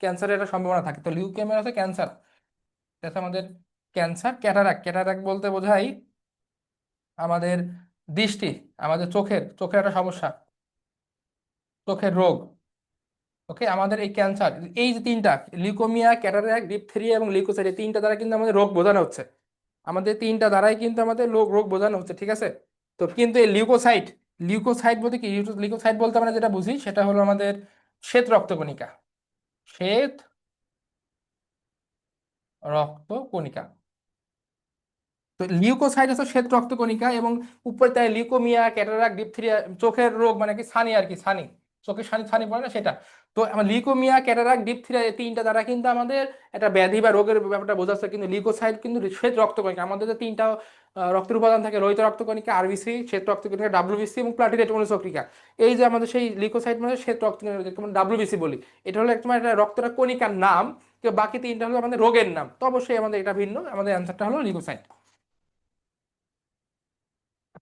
ক্যান্সারের একটা সম্ভাবনা থাকে। তো লিউকেমিয়া হচ্ছে ক্যান্সার, এটা হচ্ছে আমাদের ক্যান্সার। ক্যাটারাক্ট, ক্যাটারাক্ট বলতে বোঝাই আমাদের দৃষ্টি, আমাদের চোখের একটা সমস্যা, চোখের রোগ। ওকে। আমাদের এই ক্যান্সার, এই যে তিনটা, লিউকোমিয়া, ক্যাটারাক্ট, ডিপথেরিয়া এবং লিউকোসাইট, এই তিনটা দ্বারা কিন্তু আমাদের রোগ বোঝানো হচ্ছে। আমাদের তিনটা দ্বারাই কিন্তু আমাদের রোগ রোগ বোঝানো হচ্ছে, ঠিক আছে। তো কিন্তু এই লিউকোসাইট, লিউকোসাইট বলতে কি? লিউকোসাইট বলতে আমরা যেটা বুঝি সেটা হলো আমাদের শ্বেত রক্তকণিকা, শ্বেত রক্তকণিকা। তো লিউকোসাইট হচ্ছে শ্বেত রক্তকণিকা, এবং উপরে তাই লিউকোমিয়া, ক্যাটারাক্ট, ডিপথেরিয়া, চোখের রোগ মানে কি ছানি আর কি, ছানি, চোখের ছানি, ছানি পড়ে না সেটা। তো আমার লিউকোমিয়া, ক্যাটারাক্ট, ডিপথেরিয়া, এই তিনটা দ্বারা কিন্তু আমাদের একটা ব্যাধি বা রোগের ব্যাপারটা বোঝাচ্ছে। কিন্তু লিউকোসাইট কিন্তু শ্বেত রক্তকণিকা, আমাদের যে তিনটা রক্তের উপাদান থাকে, লোহিত রক্তকণিকা, আরবিসি, শ্বেত রক্তকণিকা, ডাব্লিউবিসি এবং প্লাটিলেট অনুচক্রিকা। এই যে আমাদের সেই লিউকোসাইট মানে শ্বেত রক্তকণিকা, যেটা আমরা ডাব্লিউবিসি বলি, এটা হলো একটা একটা রক্তটা কণিকার নাম। তো বাকি তিনটা হলো আমাদের রোগের নাম। তো অবশ্যই আমাদের এটা ভিন্ন, আমাদের অ্যান্সারটা হলো লিউকোসাইট।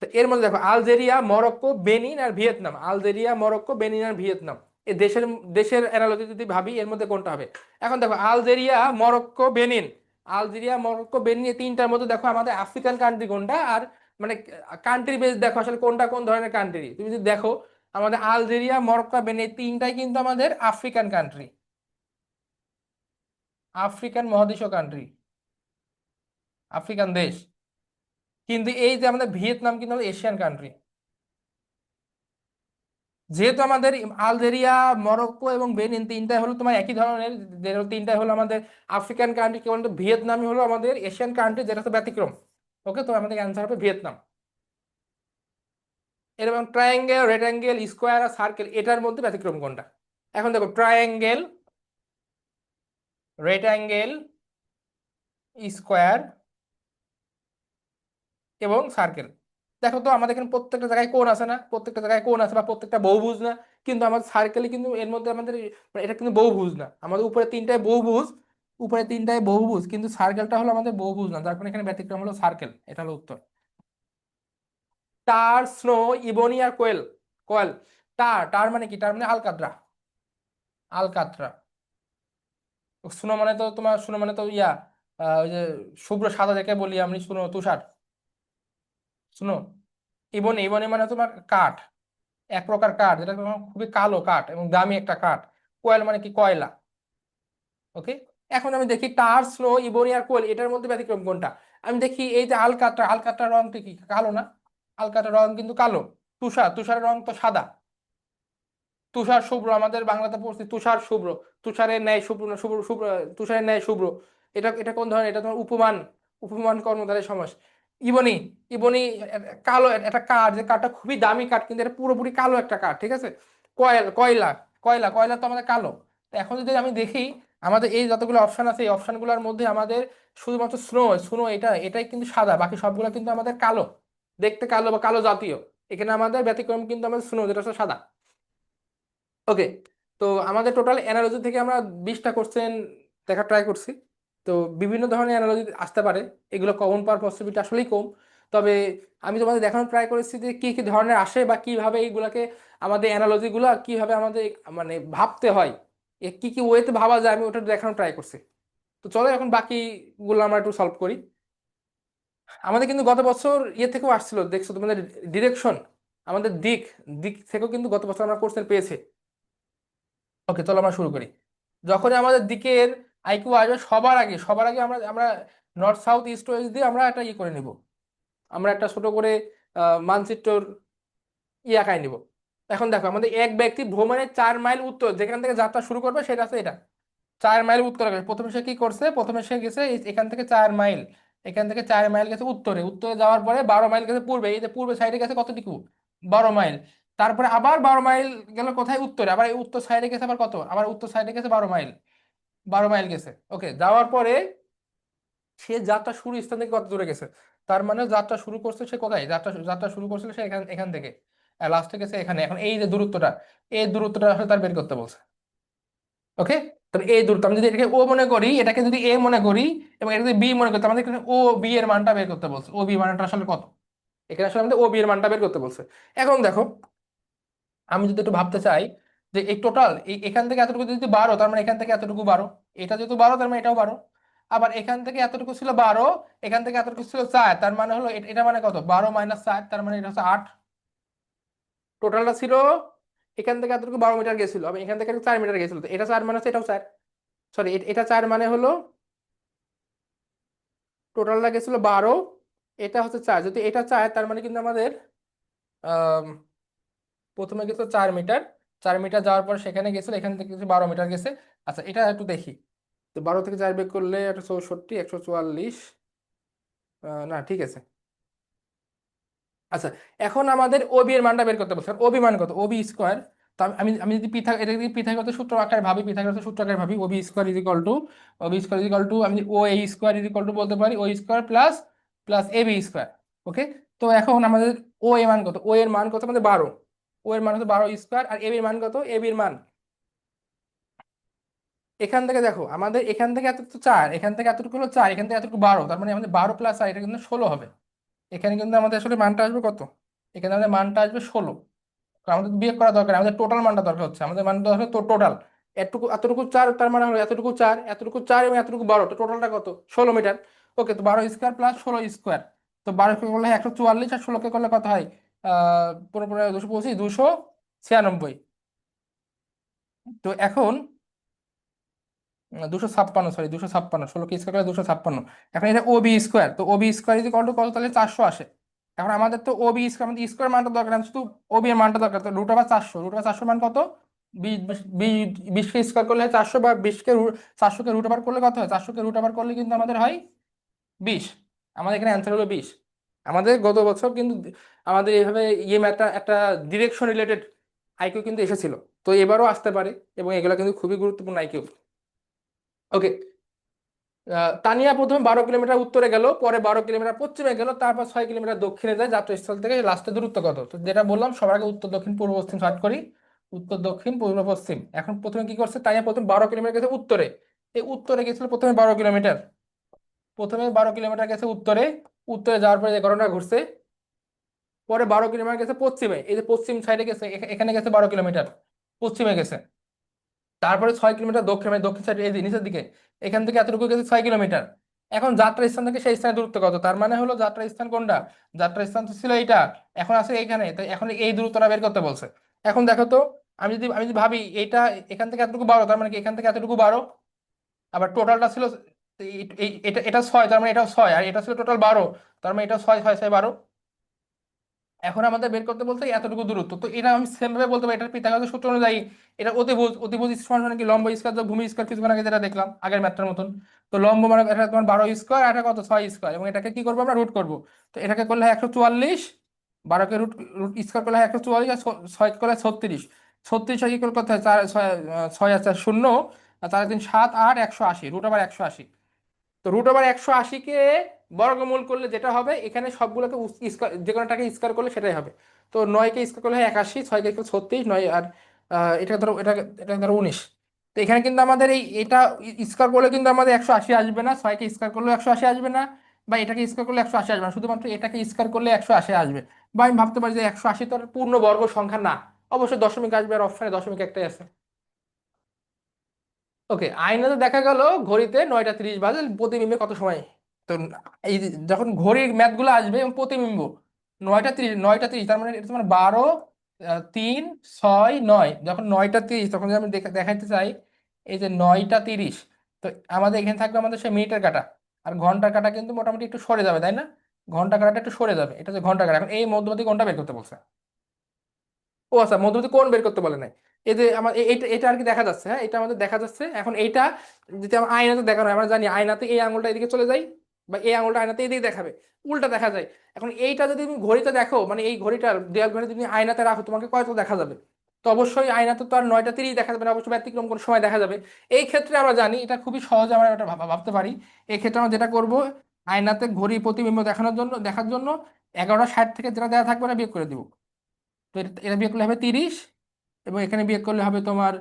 তো এর মধ্যে দেখো আলজেরিয়া, মরক্কো, বেনিন আর ভিয়েতনাম। আলজেরিয়া, মরক্কো, বেনিন আর ভিয়েতনাম, এই দেশের দেশের অ্যানালজি যদি ভাবি, এর মধ্যে কোনটা হবে? এখন দেখো Algeria, Morocco, Benin, Algeria, Morocco, Benin, এই তিনটার মধ্যে দেখো আমাদের আফ্রিকান কান্ট্রি কোনটা? আর মানে কান্ট্রি বেস দেখো আসলে কোনটা কোন ধরনের কান্ট্রি। তুমি যদি দেখো আমাদের আলজেরিয়া, মরক্কো, বেনিন, এই তিনটাই কিন্তু আমাদের আফ্রিকান কান্ট্রি, আফ্রিকান মহাদেশীয় কান্ট্রি, আফ্রিকান দেশ। কিন্তু এই যে আমাদের ভিয়েতনাম কিন্তু আমাদের এশিয়ান কান্ট্রি। যেহেতু আমাদের আলজেরিয়া, মরক্কো এবং বেনিন তিনটাই হলো তোমার একই ধরনের, যে হলো তিনটাই হলো আমাদের আফ্রিকান কান্ট্রি, কেবল ভিয়েতনামই হলো আমাদের এশিয়ান কান্ট্রি, যেটা হচ্ছে ব্যতিক্রম। ওকে। তো আমাদের অ্যান্সার হবে ভিয়েতনাম। এরকম ট্রায়াঙ্গেল, রেক্টাঙ্গেল, স্কোয়ার আর সার্কেল, এটার মধ্যে ব্যতিক্রম কোনটা? এখন দেখো ট্রায়াঙ্গেল, রেক্টাঙ্গেল, স্কোয়ার এবং সার্কেল। দেখো তো আমাদের এখানে প্রত্যেকটা জায়গায় কোণ আছে না? প্রত্যেকটা জায়গায় কোণ আছে, বা প্রত্যেকটা বহুভুজ না? কিন্তু আমাদের সার্কেলে কিন্তু এর মধ্যে আমাদের এটা কিন্তু বহুভুজ না। আমাদের উপরে তিনটায় বহুভুজ, উপরে তিনটায় বহুভুজ, কিন্তু সার্কেলটা হলো আমাদের বহুভুজ না, যার কারণে এখানে ব্যতিক্রম হলো সার্কেল। এটা হলো উত্তর। টার, স্নো, ইবনি আর কোয়েল, কয়েল। টার, টার মানে কি? টার মানে আলকাতরা, আলকাতরা। স্নো মানে তো তোমার, স্নো মানে তো ওই যে শুভ্র সাদা যাকে বলি আমি, স্নো, তুষার, স্নো। ইবনি, ইবনি মানে তোমার কাঠ, এক প্রকার কাঠ, যেটা তোমার খুবই কালো কাঠ এবং দামি একটা কাঠ। কোয়েল মানে কি? কয়লা। ওকে। এখন আমি দেখি টার, স্নো, ইবনি আর কোয়েল, এটার মধ্যে ব্যতিক্রম কোনটা? আমি দেখি এই যে আলকাতরা, আলকাতরা রংটা কি কালো না? আলকাতরা রং কিন্তু কালো। তুষার, তুষারের রং তো সাদা। তুষার শুভ্র, আমাদের বাংলাতে পড়ছি তুষার শুভ্র, তুষারের ন্যায় শুভ্র না, শুভ্র শুভ্র, তুষারের ন্যায় শুভ্র। এটা এটা কোন ধরনের? এটা তোমার উপমান, উপমান কর্মধারয় সমাস। ইবনি, ইবনি কালো একটা কাঠ, যে কাঠটা খুবই দামি কাঠ, কিন্তু এটা পুরোপুরি কালো একটা কাঠ, ঠিক আছে। কয়লা, কয়লা, কয়লা তো আমাদের কালো। তো এখন যদি আমি দেখি আমাদের এই যতগুলো অপশন আছে, এই অপশনগুলোর মধ্যে আমাদের শুধুমাত্র স্নো, স্নো এটাই কিন্তু সাদা, বাকি সবগুলো কিন্তু আমাদের কালো, দেখতে কালো বা কালো জাতীয়। এখানে আমাদের ব্যতিক্রম কিন্তু আমাদের স্নো, যেটা হচ্ছে সাদা। ওকে। তো আমাদের টোটাল অ্যানালজি থেকে আমরা 20টা কোশ্চেন দেখা ট্রাই করছি। তো বিভিন্ন ধরনের অ্যানালজি আসতে পারে, এগুলো কমন পাওয়ার পসিবিলিটি আসলেই কম। তবে আমি তোমাদের দেখানোর ট্রাই করেছি যে কি কি ধরনের আসে, বা কিভাবে এইগুলাকে, আমাদের অ্যানালজি গুলা কিভাবে আমাদের মানে ভাবতে হয়, কি কি ওয়েতে ভাবা যায়, আমি ওটা দেখানোর ট্রাই করছি। তো চলো এখন বাকিগুলো আমরা একটু সলভ করি। আমাদের কিন্তু গত বছর ইয়ে থেকেও আসছিল, দেখছো তোমাদের ডিরেকশন, আমাদের দিক, দিক থেকেও কিন্তু গত বছর আমরা কোশ্চেন পেয়েছি। ওকে, চলো আমরা শুরু করি। যখন আমাদের দিকের আইকিউ আসবে, সবার আগে আমরা আমরা নর্থ সাউথ ইস্ট ওয়েস্ট দিয়ে আমরা একটা ইয়ে করে নিব, আমরা একটা ছোট করে মানচিত্রর ইয়ে আঁকাই নিব। এখন দেখো, আমাদের এক ব্যক্তি ভ্রমণের 4 মাইল উত্তর, যেখান থেকে যাত্রা শুরু করবে সেটা আছে এটা, 4 মাইল উত্তরে গেছে। প্রথমে সে কি করছে, প্রথমে সে গেছে এখান থেকে 4 মাইল, এখান থেকে 4 মাইল গেছে উত্তরে, উত্তরে যাওয়ার পরে 12 মাইল গেছে পূর্বে, এই যে পূর্বে সাইডে গেছে কতটুকু, 12 মাইল। তারপরে আবার 12 মাইল গেল কোথায়, উত্তরে, আবার এই উত্তর সাইডে গেছে আবার কত, আবার উত্তর সাইডে গেছে 12 মাইল, 12 মাইল গেছে। ওকে, যাওয়ার পরে সে যাত্রা শুরু স্থান থেকে কত দূরে গেছে, তার মানে যাত্রা শুরু করছে সে কোথায়, যাত্রা যাত্রা শুরু করছিল সে এখান এখান থেকে, লাস্টে গেছে এখানে। এখন এই যে দূরত্বটা, এই দূরত্বটা আসলে তার বের করতে বলছে। ওকে, তাহলে এই দূরত্ব আমি যদি এটাকে ও মনে করি, এটাকে যদি এ মনে করি, এবং এটা যদি বি মনে করি, আমাদের এখানে ও বি এর মানটা বের করতে বলছে, ও বি মানটা আসলে কত, এখানে আসলে আমাদের ও বি এর মানটা বের করতে বলছে। এখন দেখো, আমি যদি একটু ভাবতে চাই যে এই টোটাল এখান থেকে এতটুকু যদি 12, তার মানে এখান থেকে এতটুকু 12, এটা যেহেতু 12 তার মানে এটাও 12, আবার এখান থেকে এতটুকু ছিল 12, এখান থেকে এতটুকু ছিল 4, তার মানে হলো এটা মানে কত, 12 - 4, তার মানে এটা হচ্ছে 8। টোটালটা ছিল এখান থেকে এতটুকু 12 মিটার গেছিল, আমি এখান থেকে 4 মিটার গেছিল, তো এটা 4 মানে হচ্ছে এটাও 4, সরি এটা 4 মানে হলো টোটালটা গেছিল 12, এটা হচ্ছে 4, যদি এটা 4 তার মানে কিন্তু আমাদের আহ প্রথমে গেছিল 4 মিটার, 4 মিটার যাওয়ার পর সেখানে গেছিল, এখান থেকে 12 মিটার গেছে। আচ্ছা, এটা একটু দেখি, তো 12 থেকে 4 বের করলে একটা 64, 144, না ঠিক আছে। আচ্ছা, এখন আমাদের ওবি এর মানটা বের করতে বলছে, ওবি মান কত, ওবি স্কোয়ার। তো আমি আমি যদি এটা যদি পিথাগোরাসের সূত্র আকারে ভাবি, পিথাগোরাসের সূত্র আকারে ভাবি, Obi square is equal two, Obi square is equal two, আমি ও এ স্কোয়ার ইজ ইকুয়াল টু বলতে পারি ও square plus plus A B square. ওকে, তো এখন আমাদের ও এর মান কত, ও এর মান কত আমাদের 12, ও এর মান হচ্ছে 12 স্কোয়ার, আর এ বির মান কত, এ বির মান এখান থেকে দেখো, আমাদের এখান থেকে এতটুকু 4, এখান থেকে এতটুকু হলো 4, এখান থেকে এতটুকু 12, তার মানে আমাদের 12 + 4, এটা কিন্তু 16 হবে। এখানে কিন্তু আমাদের আসলে মানটা আসবে কত, এখানে আমাদের মানটা আসবে 16। কারণ আমাদের বিয়োগ করা দরকার, আমাদের টোটাল মানটা দরকার হচ্ছে, আমাদের মানটা দরকার তো টোটাল, এতটুকু এতটুকু 4, তার মানে হলো এতটুকু 4, এতটুকু 4 এবং এতটুকু 12, তো টোটালটা কত, 16 মিটার। ওকে, তো 12 স্কোয়ার প্লাস 16 স্কোয়ার, তো 12 কে করলে 144, আর 16 কে করলে কত হয়, 15 × 225, 296। তো এখন 256, সরি 256, 16 কে স্কোয়ার করে 256। এখন এটা ও বি স্কোয়ার, তো O B square is equal to কত, তাহলে 400 আসে। এখন আমাদের তো ও বি স্কোয়ার, আমাদের স্কোয়ার মানটা দরকার, আমি শুধু ও বি এর মানটা দরকার, তো √400, √400 মান কত, 20কে স্কোয়ার করলে হয় 400, বা 400কে রুট ওভার করলে কত হয়, 400কে রুট ওভার করলে কিন্তু আমাদের হয় 20। আমাদের এখানে অ্যান্সার হলো 20। আমাদের গত বছর কিন্তু আমাদের এইভাবে ইয়ে একটা একটা ডিরেকশন রিলেটেড আইকিউ কিন্তু এসেছিল, তো এবারও আসতে পারে, এবং এগুলো কিন্তু খুবই গুরুত্বপূর্ণ আইকিউ। ওকে, তানিয়া প্রথমে 12 কিলোমিটার উত্তরে গেল, পরে 12 কিলোমিটার পশ্চিমে গেল, তারপর 6 কিলোমিটার দক্ষিণে যায়, যাত্রাস্থল থেকে লাস্টে দূরত্ব কত, তো যেটা বললাম সবার আগে উত্তর দক্ষিণ পূর্ব পশ্চিম শর্ট করি, উত্তর দক্ষিণ পূর্ব পশ্চিম। এখন প্রথমে কি করছে, তানিয়া প্রথমে 12 কিলোমিটার গেছে উত্তরে, এই উত্তরে গেছিল প্রথমে 12 কিলোমিটার, প্রথমে 12 কিলোমিটার গেছে উত্তরে, উত্তরে যাওয়ার পরে যে ঘটনা ঘটছে, পরে 12 কিলোমিটার গেছে পশ্চিমে, এই যে পশ্চিম সাইডে গেছে, এখানে গেছে 12 কিলোমিটার পশ্চিমে গেছে। তারপরে 6 কিলোমিটার দক্ষিণ, মানে দক্ষিণ সাইড এই যে নিচের দিকে, এখান থেকে এতটুকু গেছে 6 কিলোমিটার। এখন যাত্রা স্থান থেকে সেই স্থানের দূরত্ব কত, তার মানে হলো যাত্রা স্থান কোনটা, যাত্রা স্থান তো ছিল এইটা, এখন আছে এইখানে, তাই এখন এই দূরত্বটা বের করতে বলছে। এখন দেখো তো, আমি যদি ভাবি এইটা, এখান থেকে এতটুকু 12, তার মানে কি এখান থেকে এতটুকু 12, আবার টোটালটা ছিল এটা এটা 6, তার মানে এটাও 6, আর এটা ছিল টোটাল 12, তার মানে এটা 6 6 6 12। এখন আমাদের বের করতে বলতে এতটুকু দূরত্ব, তো এটা আমি সেম ভাবে বলতে পারি, এটা পিথাগোরাসের সূত্র অনুযায়ী এটা অতিভুজ, অতিভুজ সমান মানে কি লম্ব স্কয়ার যোগ ভূমি স্কয়ার, কিছুক্ষণ আগে যেটা দেখলাম আগের ম্যাথটার মতন। তো লম্ব মানে এটা তোমার 12 স্কোয়ার, আর এটা কত, 6 স্কোয়ার, এবং এটাকে কি করবো আমরা, রুট করবো। তো এটাকে করলে হয় 144, 12কে রুট রুট স্কোয়ার করলে হয় 144, আর 6 করলে 36, 36 কি করলে কত হয়, 6 আর 4 শূন্য, আর 4 3 7 8 180, √180। তো √180-কে বর্গমূল করলে যেটা হবে, এখানে সবগুলোকে যে কোনোটাকে স্কোয়ার করলে সেটাই হবে। তো 9কে স্কোয়ার করলে হয় 81, 6কে স্কোয়ার 36, 9 আর এটা ধরো, এটা ধরো 19। তো এখানে কিন্তু আমাদের এটা স্কোয়ার করলে কিন্তু আমাদের 180 আসবে না, 6কে স্কোয়ার করলেও 180 আসবে না, বা এটাকে স্কোয়ার করলে 180 আসবে না, শুধুমাত্র এটাকে স্কোয়ার করলে 180 আসবে। বা আমি ভাবতে পারি যে 180 তো আর পূর্ণ বর্গ সংখ্যা না, অবশ্যই দশমিক আসবে, আর অপশনে দশমিক একটাই আছে। ওকে, আয়নাতে দেখা গেল ঘড়িতে 9টা 30 বাজে, প্রতিবিম্বে কত সময় তো এই যে যখন ঘড়ির ম্যাথ গুলো আসবে এবং প্রতিবিম্ব 9টা 30, 9টা 30, তার মানে এটা তোমার 12, 3, 6, 9, যখন 9টা 30 তখন যদি আমি দেখাইতে চাই এই যে 9টা 30, তো আমাদের এখানে থাকবে আমাদের সে মিনিটের কাটা, আর ঘন্টার কাটা কিন্তু মোটামুটি একটু সরে যাবে, তাই না? ঘন্টা কাটাটা একটু সরে যাবে, এটা হচ্ছে ঘন্টা কাটা। এখন এই মধ্যবর্তী কোণটা বের করতে বলছে। ও আচ্ছা, মধ্যবর্তী কোণ বের করতে বলে নাই। এই যে আমার এটা এটা আর কি দেখা যাচ্ছে, হ্যাঁ এটা আমাদের দেখা যাচ্ছে। এখন এইটা যদি আমার আয়নাতে দেখানো হয়, আমরা জানি আয়নাতে এই আঙুলটা এদিকে চলে যায়, বা এই আঙুলটা আয়নাতে এদিকে দেখাবে, উল্টা দেখা যায়। এখন এইটা যদি তুমি ঘড়িতে দেখো, মানে এই ঘড়িটা দেয়াল ঘড়ি তুমি আয়নাতে রাখো, তোমাকে কয়টা দেখা যাবে? তো অবশ্যই আয়নাতে তো আর 9টা 30 দেখা যাবে না, অবশ্যই ব্যতিক্রম কোনো সময় দেখা যাবে। এই ক্ষেত্রে আমরা জানি এটা খুবই সহজে আমরা এটা ভাবতে পারি। এই ক্ষেত্রে আমরা যেটা করব, আয়নাতে ঘড়ি প্রতিবিম্ব দেখার জন্য 11:60 থেকে যেটা দেওয়া থাকবে না বিয়োগ করে দিব। তো এটা এটা বিয়োগ করলে হবে 30, এবং এখানে বিয়োগ করলে হবে তোমার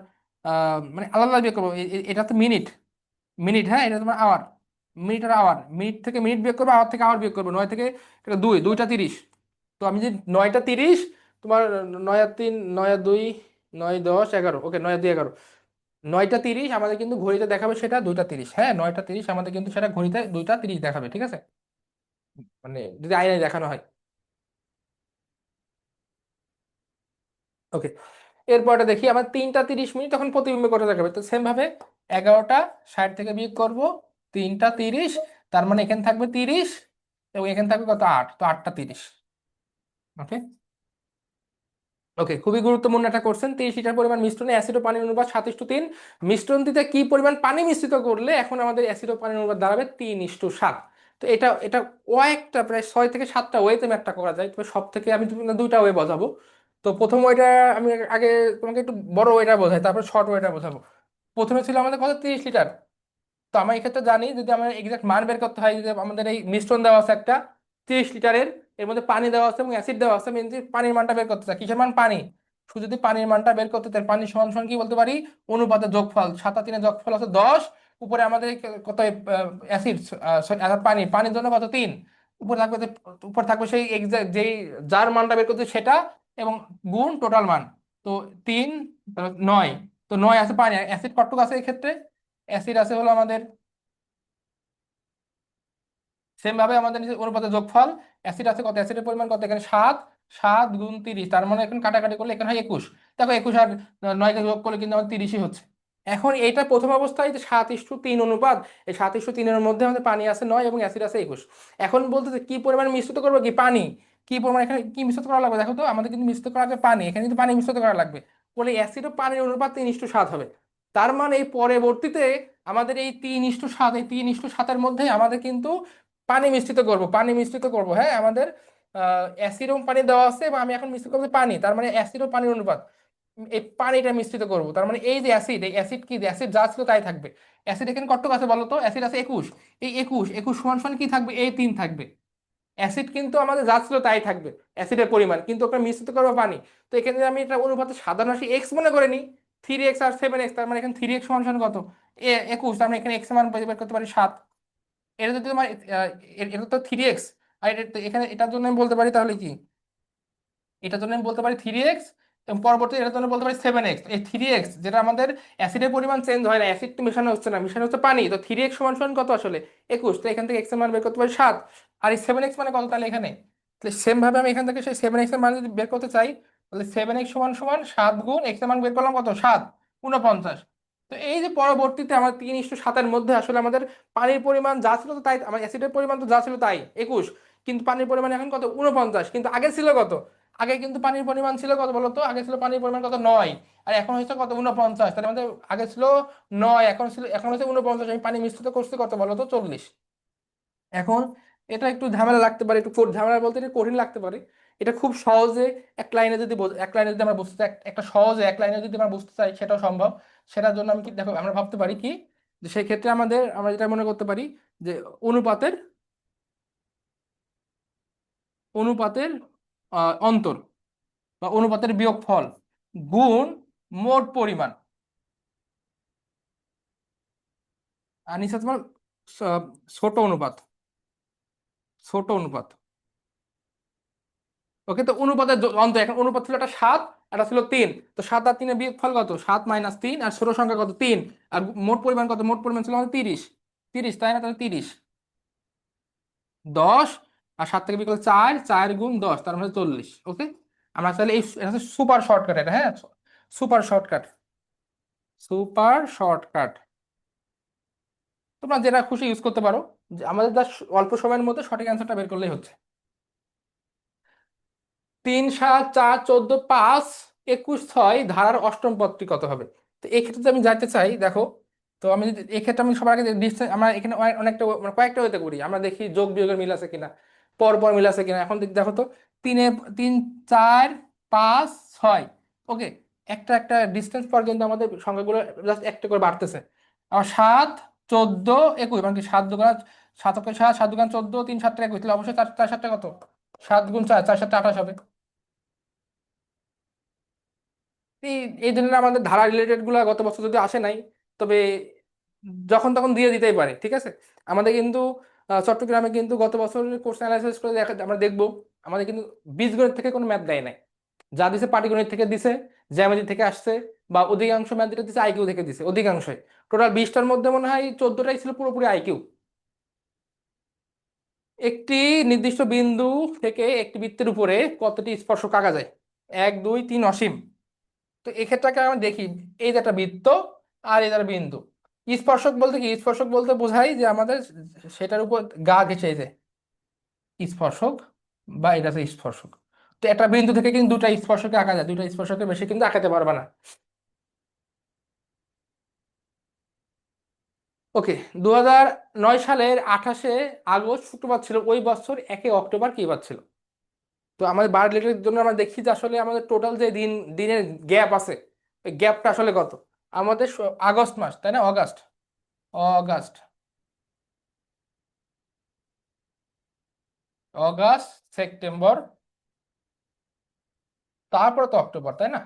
মানে আলাদা আলাদা বিয়োগ করবো। এটা তো মিনিট, মিনিট, হ্যাঁ এটা তোমার আওয়ার, মিনিট আর আওয়ার, মিনিট থেকে মিনিট বিয়োগ করবো, আওয়ার থেকে আওয়ার বিয়োগ করবো। 9 থেকে এটা 2, 2টা 30। তো আমি যে 9টা 30 তোমার 9 আর 3, 9 আর 2, 9, 10, 11, ওকে 9 আর 2, 11, 9টা 30 আমাদের কিন্তু ঘড়িতে দেখাবে সেটা 2টা 30, হ্যাঁ 9টা 30 আমাদের কিন্তু সেটা ঘড়িতে 2টা 30 দেখাবে, ঠিক আছে? মানে যদি আয়নায় দেখানো হয়। ওকে, এরপরটা দেখি আমার 3টা 30 মিনিট তখন প্রতিবিম্ব করে দেখাবে। তো সেম ভাবে 11:60 থেকে বিয়োগ করব 3টা 30, তার মানে এখানে থাকবে 30, এবং এখানে থাকবে কত, 8, তো 8টা 30। ওকে, ওকে, খুবই গুরুত্বপূর্ণ একটা কোশ্চেন। 30 লিটার পরিমাণ মিশ্রণে অ্যাসিড ও পানির অনুপাত 7:3। মিশ্রণটিতে কি পরিমাণ পানি মিশ্রিত করলে এখন আমাদের অ্যাসিড ও পানির অনুপাত দাঁড়াবে 3:7? তো এটা এটা কয়েকটা প্রায় 6 থেকে 7টা ওয়েতে ম্যাথটা করা যায়, তবে সব থেকে আমি তুমি 2টা ওয়ে বোঝাবো। তো প্রথম ওয়েটা আমি আগে তোমাকে একটু বড় ওয়েটা বোঝাই, তারপর শর্ট ওয়েটা বোঝাবো। প্রথমে ছিল আমাদের কত, 30 লিটার। তো আমরা এক্ষেত্রে জানি যদি আমরা এক্সাক্ট মান বের করতে হয়, যদি আমাদের এই মিশ্রণ দেওয়া আছে একটা 30 লিটারের, এর মধ্যে পানি দেওয়া আছে এবং অ্যাসিড দেওয়া আছে, আমি যদি পানির মানটা বের করতে চাই, কিসের মান, পানি, শুধু যদি পানির মানটা বের করতে চাই, পানি সমান সমান কি বলতে পারি, অনুপাতের যোগফল, 7 আর 3 যোগফল আছে 10, উপরে আমাদের কত অ্যাসিড, পানি, পানির জন্য কত, 3, উপরে থাকবে উপর থাকবে সেই এক্সাক্ট যেই যার মানটা বের করতে সেটা, এবং গুণ টোটাল মান। তো 3, 9, তো 9 আছে পানি, অ্যাসিড কতটুকু আছে এই ক্ষেত্রে, অ্যাসিড আছে হলো আমাদের সেম ভাবে আমাদের নিচে অনুপাতের যোগফল, অ্যাসিড আছে কত, অ্যাসিডের পরিমাণ কত এখানে 7, 7 × 30, তার মানে এখন কাটাকাটি করলে এখানে হয় 21। দেখো 21 আর 9কে যোগ করলে কিন্তু আমাদের 30ই হচ্ছে। এখন এটা প্রথম অবস্থায় যে 7:3 অনুপাত, এই 7:3-এর মধ্যে আমাদের পানি আছে 9 এবং অ্যাসিড আছে 21। এখন বলতেছে কি পরিমাণ মিশ্রিত করবো, কি পানি, কি পরিমাণ এখানে কি মিশ্রিত করা লাগবে, দেখো তো আমাদের কিন্তু মিশ্রিত করা লাগবে পানি, এখানে কিন্তু পানি মিশ্রিত করা লাগবে, বলে অ্যাসিড ও পানির অনুপাত 3:7 হবে। তার মানে এই পরবর্তীতে আমাদের এই 3:7, এই 3:7-এর মধ্যে আমাদের কিন্তু পানি মিশ্রিত করব, পানি মিশ্রিত করব, হ্যাঁ আমাদের অ্যাসিড এবং পানি দেওয়া আছে, এবং আমি এখন মিশ্রিত করবো পানি, তার মানে অ্যাসিড ও পানির অনুপাত, এই পানিটা মিশ্রিত করব, তার মানে এই যে অ্যাসিড, এই অ্যাসিড কি, অ্যাসিড যা ছিল তাই থাকবে। অ্যাসিড এখানে কত আছে বলো তো, অ্যাসিড আছে 21, এই 21, 21 সমান সমান কি থাকবে, এই 3 থাকবে। অ্যাসিড কিন্তু আমাদের যা ছিল তাই থাকবে, অ্যাসিডের পরিমাণ, কিন্তু ওটা মিশ্রিত করবো পানি। তো এখানে যদি আমি এটা অনুপাতে সাধারণ রাশি এক্স মনে করে নিই, 3x আর 7x, তার মানে এখানে 3x সমান সমান কত, 21, তার মানে এখানে এক্স এর মান বের করতে পারি 7। এটা যদি তোমার এটা তো 3x, আর এখানে এটার জন্য আমি বলতে পারি তাহলে কি, এটার জন্য আমি বলতে পারি 3x, এবং পরবর্তী এটার জন্য বলতে পারি 7x। এই 3x যেটা আমাদের অ্যাসিডের পরিমাণ চেঞ্জ হয় না, অ্যাসিড তো মেশানো হচ্ছে না, মেশানো হচ্ছে পানি, তো 3x সমান সমান কত আসলে 21, তো এখান থেকে x এর মান বের করতে পারি 7। আর এই 7x মানে কত তাহলে এখানে, তাহলে সেম ভাবে আমি এখান থেকে সেই 7x এর মান যদি বের করতে চাই, তাহলে 7x সমান সমান 7 গুণ x এর মান বের করলাম কত, 7, 49। তো এই যে পরবর্তীতে আমার 3:7-এর মধ্যে আসলে আমাদের পানির পরিমাণ যা ছিল তো তাই, আমার অ্যাসিডের পরিমাণ তো যা ছিল তাই 21, কিন্তু পানির পরিমাণ এখন কত, 49, কিন্তু আগে ছিল কত, আগে কিন্তু পানির পরিমাণ ছিল কত বলতো, আগে ছিল পানির পরিমাণ কত, 9, আর এখন হচ্ছে কত, 49, তার মধ্যে আগে ছিল 9, এখন হচ্ছে 49, আমি পানি মিশ্রিত করছি কত বলতো, 40। এখন এটা একটু ঝামেলা লাগতে পারে, একটু ঝামেলা বলতে একটু কঠিন লাগতে পারে। এটা খুব সহজে এক লাইনে যদি এক লাইনে যদি আমরা বুঝতে একটা সহজে এক লাইনে যদি আমরা বুঝতে চাই সেটাও সম্ভব। সেটার জন্য আমি কি দেখো, আমরা ভাবতে পারি কি, যে সেই ক্ষেত্রে আমরা যেটা মনে করতে পারি, যে অনুপাতের অনুপাতের অন্তর বা অনুপাতের বিয়োগফল গুণ মোট পরিমাণ, আর নিচে তোমার স- ছোট অনুপাত, ছোট অনুপাত। ওকে, তো অনুপাতের অন্ত, এখন অনুপাত ছিল একটা 7, একটা ছিল 3, তো 7 আর 3-এর বিয়োগফল কত, 7 - 3, আর ছোট সংখ্যা কত, 3, আর মোট পরিমাণ কত, মোট পরিমাণ ছিল আমাদের 30, 30 তাই না, তাহলে 30। 10, আর 7 থেকে বিকল্প 4, 4 × 10, তার মানে 40। ওকে, আমরা তাহলে এই এটা হচ্ছে সুপার শর্টকাট, এটা হ্যাঁ, সুপার শর্টকাট, সুপার শর্টকাট। তোমরা যেটা খুশি ইউজ করতে পারো, যে আমাদের যা অল্প সময়ের মধ্যে সঠিক অ্যান্সারটা বের করলেই হচ্ছে। 3, 7, 4, 14, 5, 21, 6 ধারার অষ্টম পদটি কত হবে? তো এই ক্ষেত্রে যদি আমি জানতে চাই, দেখো, তো আমি যদি এক্ষেত্রে আমি সবার আগে আমরা এখানে অনেকটা মানে কয়েকটা হতে করি, আমরা দেখি যোগ বিয়োগের মিল আছে কিনা, পর পর মিল আছে কিনা। এখন দেখো তো, 3, 4, 5, 6, ওকে, একটা একটা ডিস্টেন্স পর কিন্তু আমাদের সংখ্যাগুলো জাস্ট একটা করে বাড়তেছে। আবার 7, 14, 21, মানে কি 7 দুগুণ 7, 7, 7 দুগুণ 14, 3, 7, 21, তাহলে অবশ্যই 4, 4, 7 কত? 7 × 4, 4, 7, 28 হবে। এই এই ধরনের আমাদের ধারা রিলেটেড গুলা গত বছর যদি আসে নাই, তবে যখন তখন দিয়ে দিতেই পারে, ঠিক আছে। আমাদের কিন্তু চট্টগ্রামে কিন্তু গত বছরের কোর্স অ্যানালাইসিস করে আমরা দেখবো, আমাদের কিন্তু বীজগণিত থেকে কোনো ম্যাথ দেয় নাই, যা দিছে পাটিগণিত থেকে দিছে, জ্যামিতি থেকে আসছে, বা অধিকাংশ ম্যাথ যেটা দিছে আইকিউ থেকে দিছে, অধিকাংশই। টোটাল 20টার মধ্যে মনে হয় 14টাই ছিল পুরোপুরি আইকিউ। একটি নির্দিষ্ট বিন্দু থেকে একটি বৃত্তের উপরে কতটি স্পর্শক আঁকা যায়? 1, 2, 3, অসীম। তো এক্ষেত্রে আমরা দেখি, এই যে একটা বৃত্ত, আর এই যে একটা বিন্দু। স্পর্শক বলতে কি? স্পর্শক বলতে বোঝাই যে আমাদের সেটার উপর গা ঘেঁষে, এই যে স্পর্শক, বা এটা হচ্ছে স্পর্শক। তো একটা বিন্দু থেকে কিন্তু দুটা স্পর্শকে আঁকা যায়, দুটা স্পর্শকের বেশি কিন্তু আঁকাতে পারবে না। ওকে, 2009 সালের 28শে আগস্ট শুক্রবার ছিল, ওই বছর 1 অক্টোবর কি বার ছিল? তো আমাদের বার রিলেটেড জন্য আমরা দেখি যে আসলে আমাদের টোটাল যে দিনের গ্যাপ আছে, ওই গ্যাপটা আসলে কত? আমাদের আগস্ট মাস, তাই না? অগাস্ট, অগাস্ট, অগাস্ট, সেপ্টেম্বর, তারপরে তো অক্টোবর, তাই না?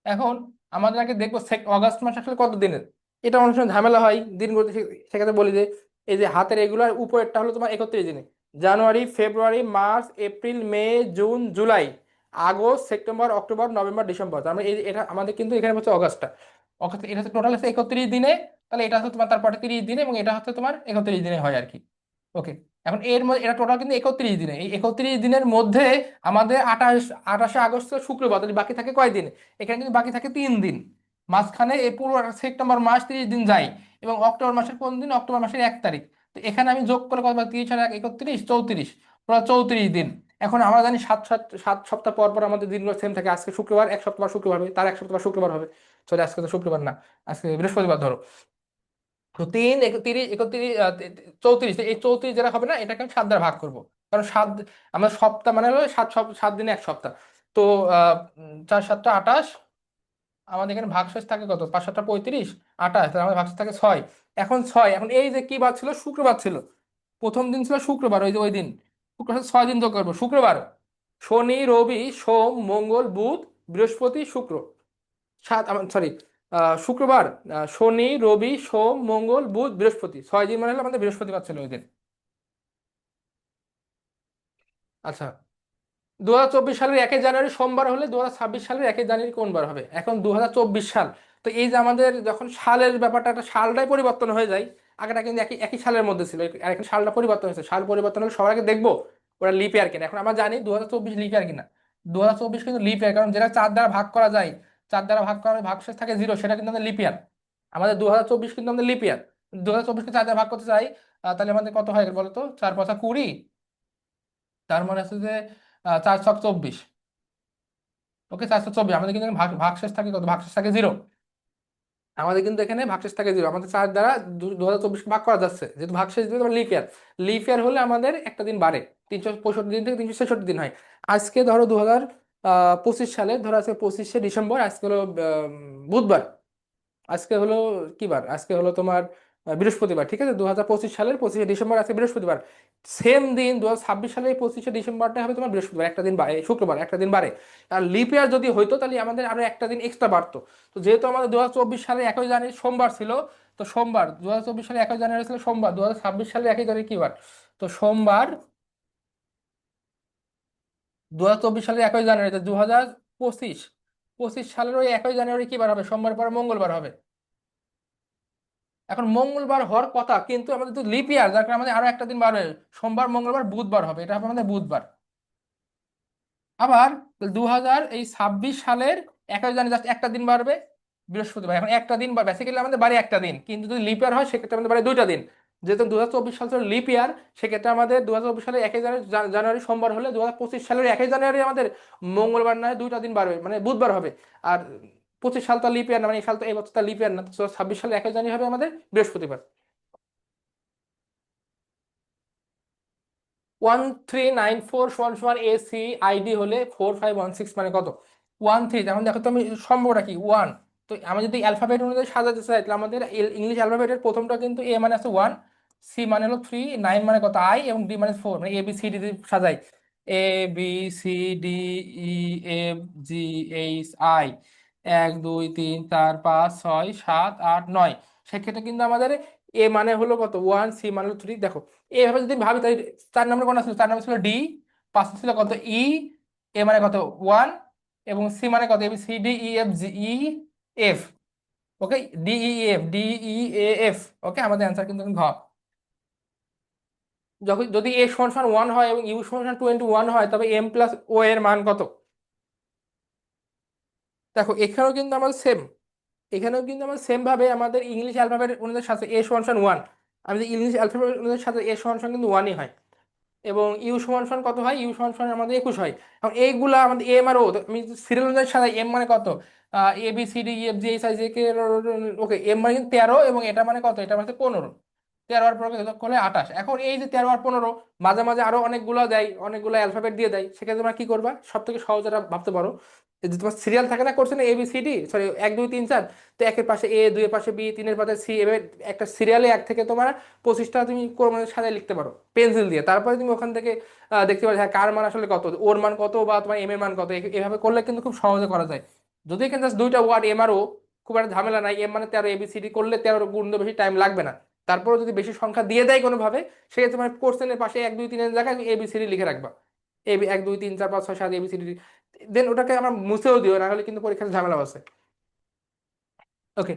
এখন আমাদের আগে দেখবো অগাস্ট মাস আসলে কত দিনের। এটা অনেক সময় ঝামেলা হয় দিনগুলোতে, সেক্ষেত্রে বলি যে এই যে হাতের এগুলার উপরেরটা হলো তোমার 31 দিনে। January, February, March, April, May, June, July, August, September, October, November, December, তার মানে এই এটা আমাদের কিন্তু এখানে হচ্ছে অগাস্টটা। অগাস্ট এটা হচ্ছে টোটাল হচ্ছে 31 দিনে, তাহলে এটা হচ্ছে তোমার তারপরে 30 দিনে, এবং এটা হচ্ছে তোমার 31 দিনে হয় আর কি। ওকে, এখন এর মধ্যে এটা টোটাল কিন্তু 31 দিনে, এই 31 দিনের মধ্যে আমাদের 28 আগস্ট তো শুক্রবার, তাহলে বাকি থাকে কয় দিন? এখানে কিন্তু বাকি থাকে 3 দিন। মাঝখানে এই পুরো সেপ্টেম্বর মাস 30 দিন যায়, এবং অক্টোবর মাসের কোন দিন? অক্টোবর মাসের 1 তারিখ। তো এখানে আমি যোগ করে কত? 30 আর 1, 31, 34, পুরো 34 দিন। এখন আমরা জানি 7 সপ্তাহ পর পর আমাদের দিনগুলো সেম থাকে। আজকে শুক্রবার, 1 সপ্তাহ শুক্রবার হবে, তার 1 সপ্তাহ শুক্রবার হবে। সরি, আজকে তো শুক্রবার না, আজকে বৃহস্পতিবার ধরো। তো 3, 31, 31, 34, এই 34 যেটা হবে না, এটাকে আমি 7 দ্বারা ভাগ করবো। কারণ আমরা সপ্তাহ মানে হলো 7 দিনে 1 সপ্তাহ। তো 4, 7, 28, আমাদের এখানে ভাগশেষ থাকে কত? 5, 7, 35, 28, তাহলে আমাদের ভাগশেষ থাকে 6। এখন এই যে কি বার ছিল? শুক্রবার ছিল, প্রথম দিন ছিল শুক্রবার, ওই যে ওই দিন। শুক্রবার 6 দিন যোগ করবো। শুক্রবার, শনি, রবি, সোম, মঙ্গল, বুধ, বৃহস্পতি, শুক্র, সরি, শুক্রবার, শনি, রবি, সোম, মঙ্গল, বুধ, বৃহস্পতি, 6 দিন মানে হলো আমাদের বৃহস্পতিবার ছিল ওই দিন। আচ্ছা, 2024 সালের 1 জানুয়ারি সোমবার হলে 2026 সালের 1 জানুয়ারি কোন বার হবে? এখন 2024 সাল, তো এই যে আমাদের যখন সালের ব্যাপারটা, একটা সালটাই পরিবর্তন হয়ে যায়। আগেটা কিন্তু একই একই সালের মধ্যে ছিল, আর এখন সালটা পরিবর্তন হয়েছে। সাল পরিবর্তন হলে সবার আগে দেখবো ওরা লিপ ইয়ার কিনা। এখন আমরা জানি 2024 লিপ ইয়ার কিনা। 2024 কিন্তু লিপ ইয়ার, কারণ যেটা 4 দ্বারা ভাগ করা যায়, 4 দ্বারা ভাগ করার ভাগশেষ থাকে 0, সেটা কিন্তু আমাদের লিপ ইয়ার। আমাদের 2024 কিন্তু আমাদের লিপ ইয়ার। 2024কে 4 দ্বারা ভাগ করতে চাই, তাহলে আমাদের কত হয় বলো তো? 4, 5, 20, তার মানে হচ্ছে যে 4, 6, 24। ওকে, 424। আমাদের কিন্তু এখানে ভাগশেষ থাকে কত? ভাগশেষ থাকে 0। আমাদের কিন্তু এখানে ভাগশেষ থাকে 0, আমাদের 4 দ্বারা 2024 ভাগ করা যাচ্ছে, যেহেতু ভাগশেষ দিবে তোমার লিপ ইয়ার। লিপ ইয়ার হলে আমাদের একটা দিন বাড়ে, 365 দিন থেকে 366 দিন হয়। আজকে ধরো 2025 সালে, ধরো আজকে 25শে ডিসেম্বর, আজকে হলো বুধবার। আজকে হলো কি বার? আজকে হলো তোমার বৃহস্পতিবার, ঠিক আছে। 2025 সালের 25শে ডিসেম্বর আজকে বৃহস্পতিবার। সেম দিন 2026 সালের 25শে ডিসেম্বরটা হবে তোমার বৃহস্পতিবার, একটা দিন বাড়ে, শুক্রবার একটা দিন বাড়ে। আর লিপ ইয়ার যদি হইতো তাহলে আমাদের আরো একটা দিন এক্সট্রা বাড়তো। তো যেহেতু আমাদের 2024 সালে 1 জানুয়ারি সোমবার ছিল, তো সোমবার 2024 সালে 1 জানুয়ারি ছিল সোমবার, 2026 সালে 1 জানুয়ারি কি বার? তো সোমবার, 2024 সালের 1 জানুয়ারি, 2025 সালের ওই 1 জানুয়ারি কি বার হবে? সোমবার পরে মঙ্গলবার হবে। এখন মঙ্গলবার হওয়ার কথা, কিন্তু আমাদের তো লিপ ইয়ার, যার কারণে আমাদের আরো একটা দিন বার হবে। সোমবার, মঙ্গলবার, বুধবার হবে, এটা হবে আমাদের বুধবার। আবার 2026 সালের 21 জানুয়ারি জাস্ট একটা দিন বাড়বে, বৃহস্পতিবার। এখন একটা দিন বা বেসিক্যালি আমাদের বাড়ে একটা দিন, কিন্তু যদি লিপ ইয়ার হয় সেক্ষেত্রে আমাদের বাড়ে দুইটা দিন। যেহেতু 2024 সাল ছিল লিপ ইয়ার, সেক্ষেত্রে আমাদের 2024 সালের 1 জানুয়ারি সোমবার হলে 2025 সালের 1 জানুয়ারি আমাদের মঙ্গলবার নয় দুইটা দিন বাড়বে, মানে বুধবার হবে। আর 25 সাল তো লিপ ইয়ার না, মানে এই সাল তো এই বছর লিপ ইয়ার না, 2026 সালের 1 জানুয়ারি হবে আমাদের বৃহস্পতিবার। 1394 সমান সমান এসি আইডি হলে 4516 মানে কত? 13, এখন দেখো তো আমি সম্পর্কটা কি, ওয়ান। তো আমি যদি অ্যালফাবেট অনুযায়ী সাজাতে চাই, তাহলে আমাদের ইংলিশ অ্যালফাবেটের প্রথমটা কিন্তু এ মানে আছে ওয়ান, সি মানে হলো থ্রি, নাইন মানে কত আই, এবং ডি মানে ফোর, মানে এ বি সি ডি সাজাই। A B C D E F G H I, 1 2 3 4 5 6 7 8 9। সেক্ষেত্রে কিন্তু আমাদের এ মানে হলো কত ওয়ান, সি মানে হলো থ্রি। দেখো এইভাবে যদি ভাবি তাই, 4 নম্বর কোনটা ছিল? 4 নম্বর ছিল ডি, 5 ছিল কত ই, এ মানে কত ওয়ান, এবং সি মানে কত A B C D E F G E F. Okay, D E F, D E A F. Okay, আমাদের অ্যান্সার কিন্তু ঘ। যখন যদি এ সমান সমান ওয়ান হয় এবং ইউ সমান সমান 21 হয়, তবে এম প্লাস ও এর মান কত? দেখো এখানেও কিন্তু আমাদের সেম, এখানেও কিন্তু আমরা সেম ভাবে আমাদের ইংলিশ অ্যালফাবেট অনুযায়ী সাথে এ সমান সমান ওয়ান, আমাদের ইংলিশ অ্যালফাবেট অনুযায়ী সাথে এ সমান সমান কিন্তু ওয়ানই হয়। এবং ইউ সমান সমান কত হয়? ইউ সমান সমান আমাদের 21 হয়। এখন এইগুলা আমাদের এম আর ও, আমি সিরিয়াল অনুযায়ী সাজাই, এম মানে কত? A B C D E F G H I J K. Okay, M মানে কিন্তু 13, এবং এটা মানে কত? এটা মানে 15। 13 আর 15 যোগ করলে 28। এখন এই যে 13 আর 15 মাঝে মাঝে আরো অনেকগুলো দেয়, অনেকগুলো অ্যালফাবেট দিয়ে দেয়, সেক্ষেত্রে তোমরা কি করবা? সব থেকে সহজ যেটা ভাবতে পারো, এই যে তোমার সিরিয়াল থাকে না, করছে না এ বি সি ডি, সরি 1 2 3 4, তো একের পাশে এ, দুইয়ের পাশে বি, তিনের পাশে সি, এভাবে একটা সিরিয়ালে এক থেকে তোমার 25টা তুমি মানে সাজায় লিখতে পারো পেন্সিল দিয়ে। তারপরে তুমি ওখান থেকে দেখতে পারো হ্যাঁ কার মান আসলে কত, ওর মান কত, বা তোমার এম এর মান কত। এভাবে করলে কিন্তু খুব সহজে করা যায়। যদি এখানে জাস্ট দুইটা ওয়ার্ড এম আর ও, খুব একটা ঝামেলা নাই। এম মানে 13, এবিসিডি করলে 13 গুণ দিয়ে বেশি টাইম লাগবে না। তারপরে যদি বেশি সংখ্যা দিয়ে দেয় কোনোভাবে, সেক্ষেত্রে তোমার কোশ্চেনের পাশে 1 2 3 এর জায়গায় এবিসিডি লিখে রাখবা। এ 1 2 3 4 5 6 7 এবিসিডি, দেন ওটাকে আমার মুছেও দিও, না হলে কিন্তু পরীক্ষাতে ঝামেলা আছে। ওকে,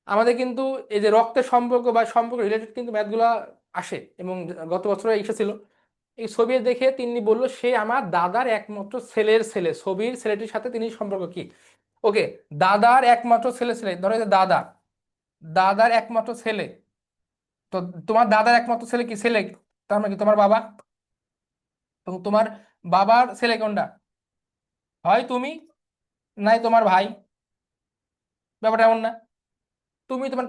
আমাদের কিন্তু এই যে রক্তের সম্পর্ক বা সম্পর্ক রিলেটেড কিন্তু ম্যাথগুলা আসে, এবং গত বছর এসেছিল। এই ছবি দেখে তিনি বললো সে আমার দাদার একমাত্র ছেলের ছেলে, ছবির ছেলেটির সাথে তিনি সম্পর্ক কি? ওকে, দাদার একমাত্র ছেলে, ছেলে ধরো এই যে দাদা, দাদার একমাত্র ছেলে। তো তোমার দাদার একমাত্র ছেলে কি? ছেলে, তার মানে কি তোমার বাবা। এবং তোমার বাবার ছেলে কোনটা? হয় তুমি, নাই তোমার ভাই। ব্যাপারটা এমন না? তুমি তোমার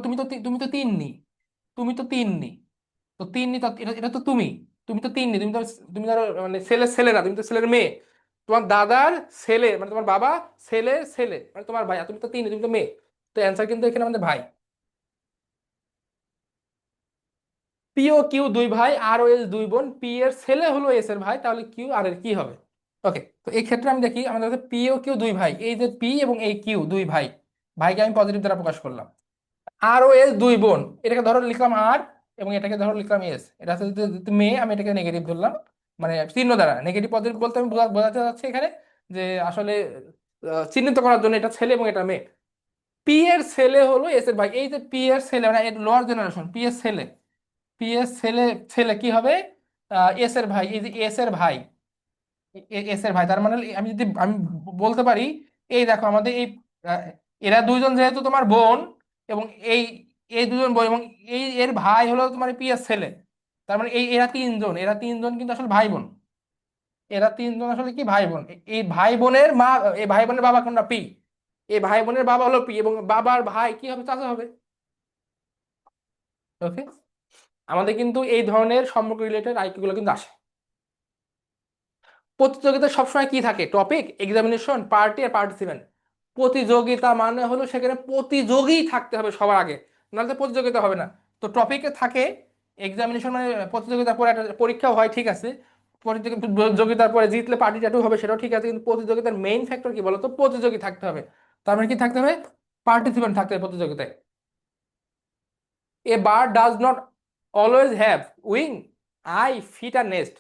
তুমি তো তিন্নি, তুমি তো তিন্নি। তো তিন্নি তো এটা এটা তো তুমি, তুমি তো তিন্নি, তুমি ধরো মানে ছেলের ছেলে না, তুমি তো ছেলের মেয়ে। তোমার দাদার ছেলে মানে তোমার বাবা, ছেলের ছেলে মানে তোমার ভাই, আর তুমি তো তিন্নি, তুমি তো মেয়ে। তো অ্যান্সার কিন্তু এখানে আমাদের ভাই। পি ও কিউ দুই ভাই, আর ও এস দুই বোন, পি এর ছেলে হলো এস এর ভাই, তাহলে কিউ আর এর কি হবে? ওকে, তো এই ক্ষেত্রে আমি দেখি আমাদের কাছে পি ও কিউ দুই ভাই, এই যে পি এবং এই কিউ দুই ভাই, ভাইকে আমি পজিটিভ দ্বারা প্রকাশ করলাম। আর ও এস দুই বোন, এটাকে ধরো লিখলাম আর, এবং এটাকে ধরো লিখলাম এস। এটা হচ্ছে যেহেতু মেয়ে, আমি এটাকে নেগেটিভ ধরলাম, মানে চিহ্ন দ্বারা নেগেটিভ পজিটিভ বলতে আমি বোঝাতে চাচ্ছি এখানে যে আসলে চিহ্নিত করার জন্য এটা ছেলে এবং এটা মেয়ে। পি এর ছেলে হলো এস এর ভাই, এই যে পি এর ছেলে মানে এর লোয়ার জেনারেশন, পি এর ছেলে, পি এর ছেলে, ছেলে কি হবে? এস এর ভাই, এই যে এস এর ভাই, এস এর ভাই, তার মানে আমি যদি আমি বলতে পারি, এই দেখো আমাদের এই আহ, এরা দুইজন যেহেতু তোমার বোন, এবং এই এই দুজন বোন, এবং এই এর ভাই হলো তোমার পি এর ছেলে, তার মানে এই এরা তিনজন, এরা তিনজন কিন্তু আসলে ভাই বোন। এরা তিনজন আসলে কি ভাই বোন। এই ভাই বোনের মা, এই ভাই বোনের বাবা কোনটা? পি। এই ভাই বোনের বাবা হলো পি, এবং বাবার ভাই কি হবে? চাচা হবে। ওকে, আমাদের কিন্তু এই ধরনের সম্পর্ক রিলেটেড আইকিউ গুলো কিন্তু আসে। প্রতিযোগিতা সবসময় কি থাকে? টপিক, এক্সামিনেশন, পার্টি আর পার্টিসিপেন্ট। প্রতিযোগিতা মানে হলো সেখানে প্রতিযোগী থাকতে হবে সবার আগে, নাহলে তো প্রতিযোগিতা হবে না। তো টপিকে থাকে এক্সামিনেশন, মানে প্রতিযোগিতার পরে একটা পরীক্ষা হয়, ঠিক আছে। প্রতিযোগিতার পরে জিতলে পার্টি টাটু হবে, সেটাও ঠিক আছে, কিন্তু প্রতিযোগিতার মেইন ফ্যাক্টর কি বলতো? প্রতিযোগী থাকতে হবে। তার মানে কি থাকতে হবে? পার্টিসিপেন্ট থাকতে হবে প্রতিযোগিতায়। A bird does not always have wing, eye, feet আর নেস্ট।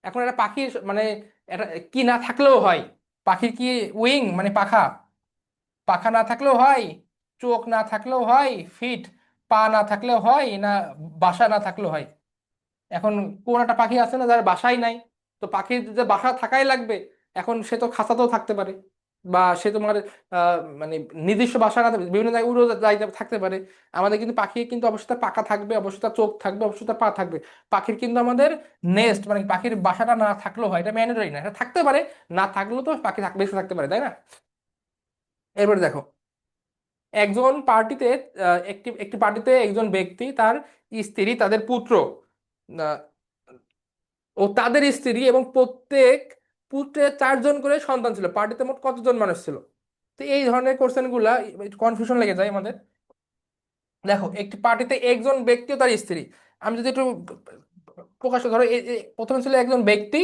এখন একটা পাখির মানে এটা কি না থাকলেও হয়? পাখির কি উইং মানে পাখা, পাখা না থাকলেও হয়, চোখ না থাকলেও হয়, ফিট পা না থাকলে হয় না বাসা না থাকলে হয়? এখন কোন একটা পাখি আছে না যার বাসাই নাই, তো পাখির যে বাসা থাকাই লাগবে, এখন সে তো খাঁচাতেও থাকতে পারে, বা সে তোমার মানে নির্দিষ্ট বাসা না বিভিন্ন জায়গায় উড়ে যাইতে থাকতে পারে। আমাদের কিন্তু পাখি কিন্তু অবশ্যই তার পাখা থাকবে, অবশ্যই তার চোখ থাকবে, অবশ্যই তার পা থাকবে। পাখির কিন্তু আমাদের নেস্ট মানে পাখির বাসাটা না থাকলেও হয়, এটা ম্যান্ডেটরি না, এটা থাকতে পারে। না থাকলেও তো পাখি বেঁচে থাকতে পারে, তাই না? এরপরে দেখো, একজন পার্টিতে একটি একটি পার্টিতে একজন ব্যক্তি, তার স্ত্রী, তাদের পুত্র ও তাদের স্ত্রী এবং প্রত্যেক পুত্রের 4জন করে সন্তান ছিল। পার্টিতে মোট কতজন মানুষ ছিল? তো এই ধরনের কোশ্চেন গুলা একটু কনফিউশন লেগে যায় আমাদের। দেখো, একটি পার্টিতে একজন ব্যক্তি ও তার স্ত্রী, আমি যদি একটু প্রকাশ করি, ধরো প্রথমে ছিল একজন ব্যক্তি,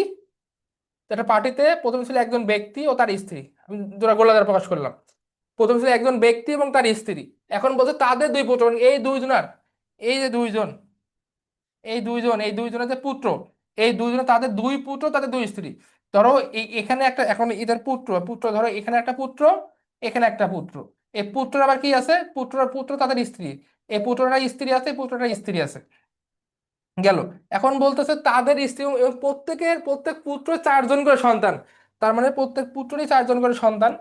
তো একটা পার্টিতে প্রথমে ছিল একজন ব্যক্তি ও তার স্ত্রী, আমি দুটা গোলা দ্বারা প্রকাশ করলাম। প্রথমে ছিল একজন ব্যক্তি এবং তার স্ত্রী, এখন বলছে তাদের দুই পুত্র, মানে এই দুইজনার, এই যে দুইজন, এই দুইজনের যে পুত্র, এই দুইজনে তাদের দুই পুত্র, তাদের দুই স্ত্রী। ধরো এখানে একটা, এখন এদের পুত্র পুত্র ধরো এখানে একটা পুত্র, এখানে একটা পুত্র, এই পুত্র আবার কি আছে, পুত্র তাদের স্ত্রী, এই পুত্রটা স্ত্রী আছে, এই পুত্রটা স্ত্রী আছে, গেল। এখন বলতেছে তাদের স্ত্রী এবং প্রত্যেক পুত্র 4জন করে সন্তান, তার মানে প্রত্যেক পুত্রই 4জন করে সন্তান।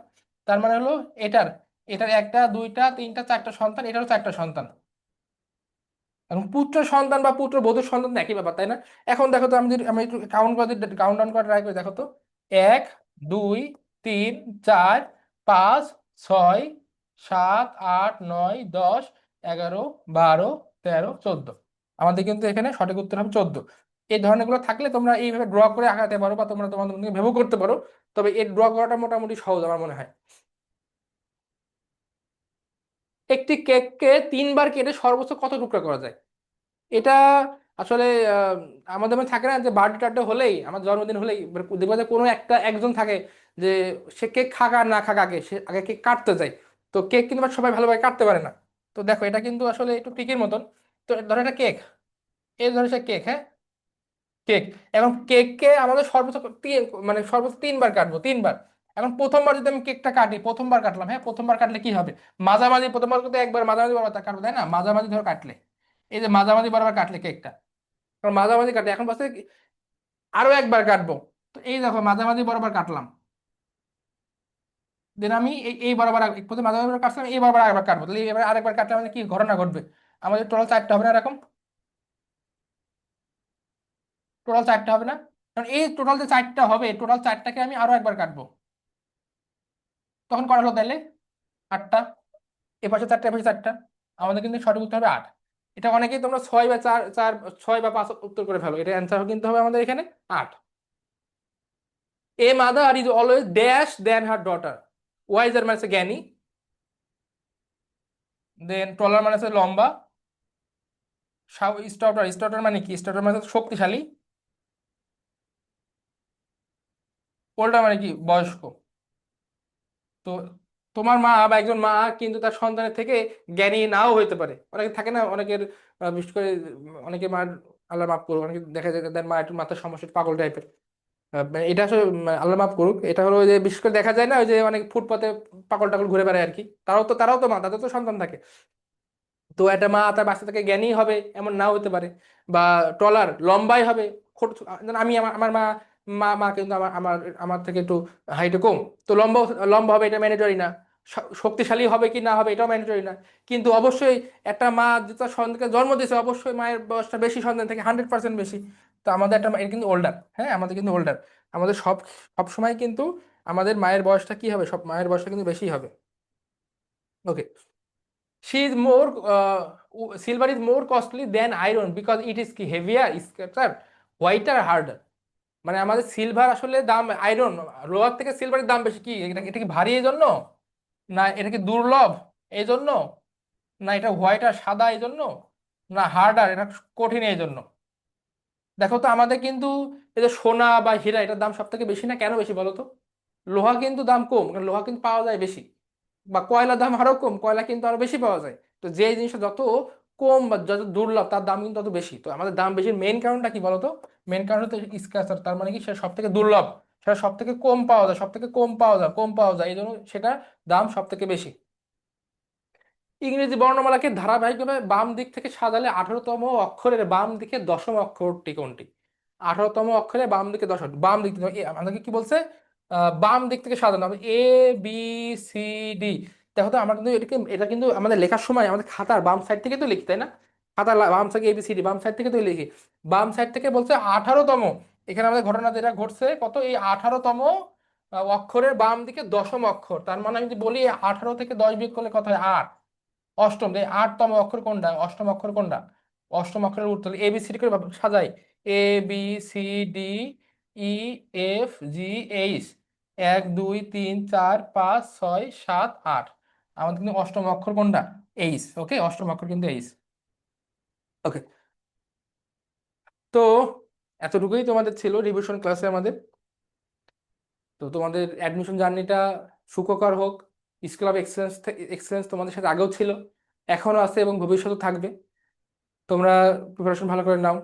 তার মানে হলো এটার এটার একটা, দুইটা, তিনটা, 4টা সন্তান, এটারও 4টা সন্তান। এখন পুত্র সন্তান বা পুত্র বধূ সন্তান তো একই ব্যাপার, তাই না? এখন দেখো তো, আমি যদি আমি একটু কাউন্ট ডাউন করে ট্রাই করি, দেখো তো। 1, 2, 3, 4, 5, 6, 7, 8, 9, 10, 11, 12, 13, 14। আমাদের কিন্তু এখানে সঠিক উত্তর হবে 14। এই ধরনের গুলো থাকলে তোমরা এইভাবে ড্র করে আঁকাতে পারো, বা তোমরা তোমাদের মধ্যে ভেবেও করতে পারো। তবে এই ড্র করাটা মোটামুটি সহজ আমার মনে হয়। একটি কেককে 3বার কেটে সর্বোচ্চ কত টুকরা করা যায়? এটা আসলে আমাদের মধ্যে থাকে না যে বার্থডে টার্থডে হলেই, আমার জন্মদিন হলেই দেখবা যে কোনো একজন থাকে যে সে কেক খাক আর না খাক, আগে সে আগে কেক কাটতে যায়। তো কেক কিন্তু আবার সবাই ভালোভাবে কাটতে পারে না। তো দেখো, এটা কিন্তু আসলে একটু ট্রিকের মতন। তো ধরো এটা কেক, এই ধরো সে কেক, হ্যাঁ, কেক। এখন কেককে আমাদের সর্বোচ্চ মানে সর্বোচ্চ 3বার কাটবো, 3বার। এখন প্রথমবার যদি আমি কেকটা কাটি, প্রথমবার কাটলাম, হ্যাঁ, প্রথমবার কাটলে কি হবে? মাঝামাঝি প্রথমবার কিন্তু একবার মাঝামাঝি বরাবর কাটবো, তাই না? মাঝামাঝি ধরো কাটলে, এই যে মাঝামাঝি বরাবর কাটলে কেকটা, কারণ মাঝামাঝি কাটে, এখন পাশে আরো একবার কাটবো। তো এই দেখো মাঝামাঝি বরাবর কাটলাম, দেন আমি এই বরাবর প্রথমে মাঝামাঝি বরাবর কাটলাম, এই বরাবর আরেকবার কাটবো, তাহলে এবার আরেকবার কাটলে আমাদের কি ঘটনা ঘটবে? আমাদের টোটাল 4টা হবে না এরকম? টোটাল 4টা হবে না? কারণ এই টোটাল যে 4টা হবে, টোটাল 4টাকে আমি আরো একবার কাটবো, তখন করা হলো তাহলে 8টা। এ পাশে 4টা, এ পাশে 4টা, আমাদের কিন্তু সঠিক উত্তর হবে 8। এটা অনেকেই তোমরা 6 বা 4, 4, 6 বা 5 উত্তর করে ফেলো, এটা অ্যান্সার কিন্তু হবে আমাদের এখানে 8। A mother is always dash than her daughter, wiser মানে হচ্ছে জ্ঞানী, দেন টলার মানে হচ্ছে লম্বা, স্টটার, স্টটার মানে কি? স্টটার মানে হচ্ছে শক্তিশালী, ওল্ডার মানে কি? বয়স্ক। তো তোমার মা বা একজন মা কিন্তু তার সন্তানের থেকে জ্ঞানী নাও হইতে পারে, অনেকে থাকে না, অনেকের বিশেষ করে অনেকে মার, আল্লাহ মাফ করুক, অনেকে দেখা যায় তাদের মা একটু মাথার সমস্যা, একটু পাগল টাইপের। মানে এটা আসলে আল্লাহ মাফ করুক, এটা হলো ওই যে বিশেষ করে দেখা যায় না, ওই যে অনেক ফুটপাতে পাগল টাগল ঘুরে বেড়ায় আর কি, তারাও তো মা, তাদের তো সন্তান থাকে। তো একটা মা তার বাচ্চা থেকে জ্ঞানী হবে এমন নাও হতে পারে। বা টলার, লম্বাই হবে। যেমন আমি আমার মা, মা কিন্তু আমার আমার আমার থেকে একটু হাইটে কম, তো লম্বা, লম্বা হবে, এটা ম্যান্ডেটরি না। শক্তিশালী হবে কি না হবে এটাও ম্যান্ডেটরি না। কিন্তু অবশ্যই একটা মা যে তার সন্তানকে জন্ম দিয়েছে, অবশ্যই মায়ের বয়সটা বেশি সন্তান থেকে, 100% বেশি। তো আমাদের একটা এটা কিন্তু ওল্ডার, হ্যাঁ, আমাদের কিন্তু ওল্ডার। আমাদের সব সময় কিন্তু আমাদের মায়ের বয়সটা কি হবে, সব মায়ের বয়সটা কিন্তু বেশি হবে। ওকে। She is more silver is more costly than iron because it is কি heavier, scatter, whiter, harder। মানে আমাদের সিলভার আসলে দাম, আয়রন, লোহার থেকে সিলভারের দাম বেশি, কি এটা কি ভারী এই জন্য, না এটা কি দুর্লভ এই জন্য, না এটা হোয়াইট আর সাদা এই জন্য, না হার্ডার এটা কঠিন এই জন্য? দেখো তো, আমাদের কিন্তু এই যে সোনা বা হীরা, এটার দাম সব থেকে বেশি না, কেন বেশি বলো তো? লোহা কিন্তু দাম কম, কারণ লোহা কিন্তু পাওয়া যায় বেশি। বা কয়লার দাম আরো কম, কয়লা কিন্তু আরো বেশি পাওয়া যায়। তো যে জিনিসটা যত কম বা যত দুর্লভ, তার দাম কিন্তু তত বেশি। তো আমাদের দাম বেশির মেইন কারণটা কি বলতো? মেইন কারণ হচ্ছে স্ক্র্যাচার, তার মানে কি সেটা সব থেকে দুর্লভ, সেটা সব থেকে কম পাওয়া যায়, সব থেকে কম পাওয়া যায়, কম পাওয়া যায়, এই জন্য সেটা দাম সব থেকে বেশি। ইংরেজি বর্ণমালাকে ধারাবাহিকভাবে বাম দিক থেকে সাজালে 18তম অক্ষরের বাম দিকে 10ম অক্ষরটি কোনটি? 18তম অক্ষরে বাম দিকে বাম দিক থেকে আমাদেরকে কি বলছে? বাম দিক থেকে সাজানো হবে এ বি সি ডি। দেখো তো আমরা কিন্তু এটা কিন্তু আমাদের লেখার সময় আমাদের খাতার বাম সাইড থেকে তো লিখি, তাই না? খাতার বাম সাইড এ বি সি ডি বাম সাইড থেকে তো লিখি। বাম সাইড থেকে বলছে 18তম। এখানে আমাদের ঘটনা যেটা ঘটছে কত, এই 18তম অক্ষরের বাম দিকে 10ম অক্ষর। তার মানে আমি যদি বলি 18 থেকে 10 বিয়োগ করলে কত হয়? 8। অষ্টম, এই 8তম অক্ষর কোনটা? অষ্টম অক্ষর কোনটা? অষ্টম অক্ষরের উত্তর এ বি সি ডি করে সাজাই। A B C D E F G H, 1 2 3 4 5 6 7 8। আমাদের কিন্তু অষ্টম অক্ষর কোনটা? এইচ। ওকে, অষ্টম অক্ষর কিন্তু এইচ। ওকে, তো এতটুকুই তোমাদের ছিল রিভিশন ক্লাসে আমাদের। তো তোমাদের অ্যাডমিশন জার্নিটা সুখকর হোক। স্কুল অফ এক্সেলেন্স, এক্সেলেন্স তোমাদের সাথে আগেও ছিল, এখনো আছে এবং ভবিষ্যতে থাকবে। তোমরা প্রিপারেশন ভালো করে নাও।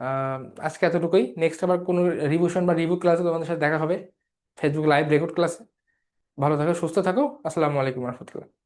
আহ, আজকে এতটুকুই। নেক্সট আবার কোনো রিভিশন বা রিভিউ ক্লাসে তোমাদের সাথে দেখা হবে, ফেসবুক লাইভ রেকর্ড ক্লাসে। ভালো থাকো, সুস্থ থাকো। আসসালামু আলাইকুম রহমতুল্লাহ।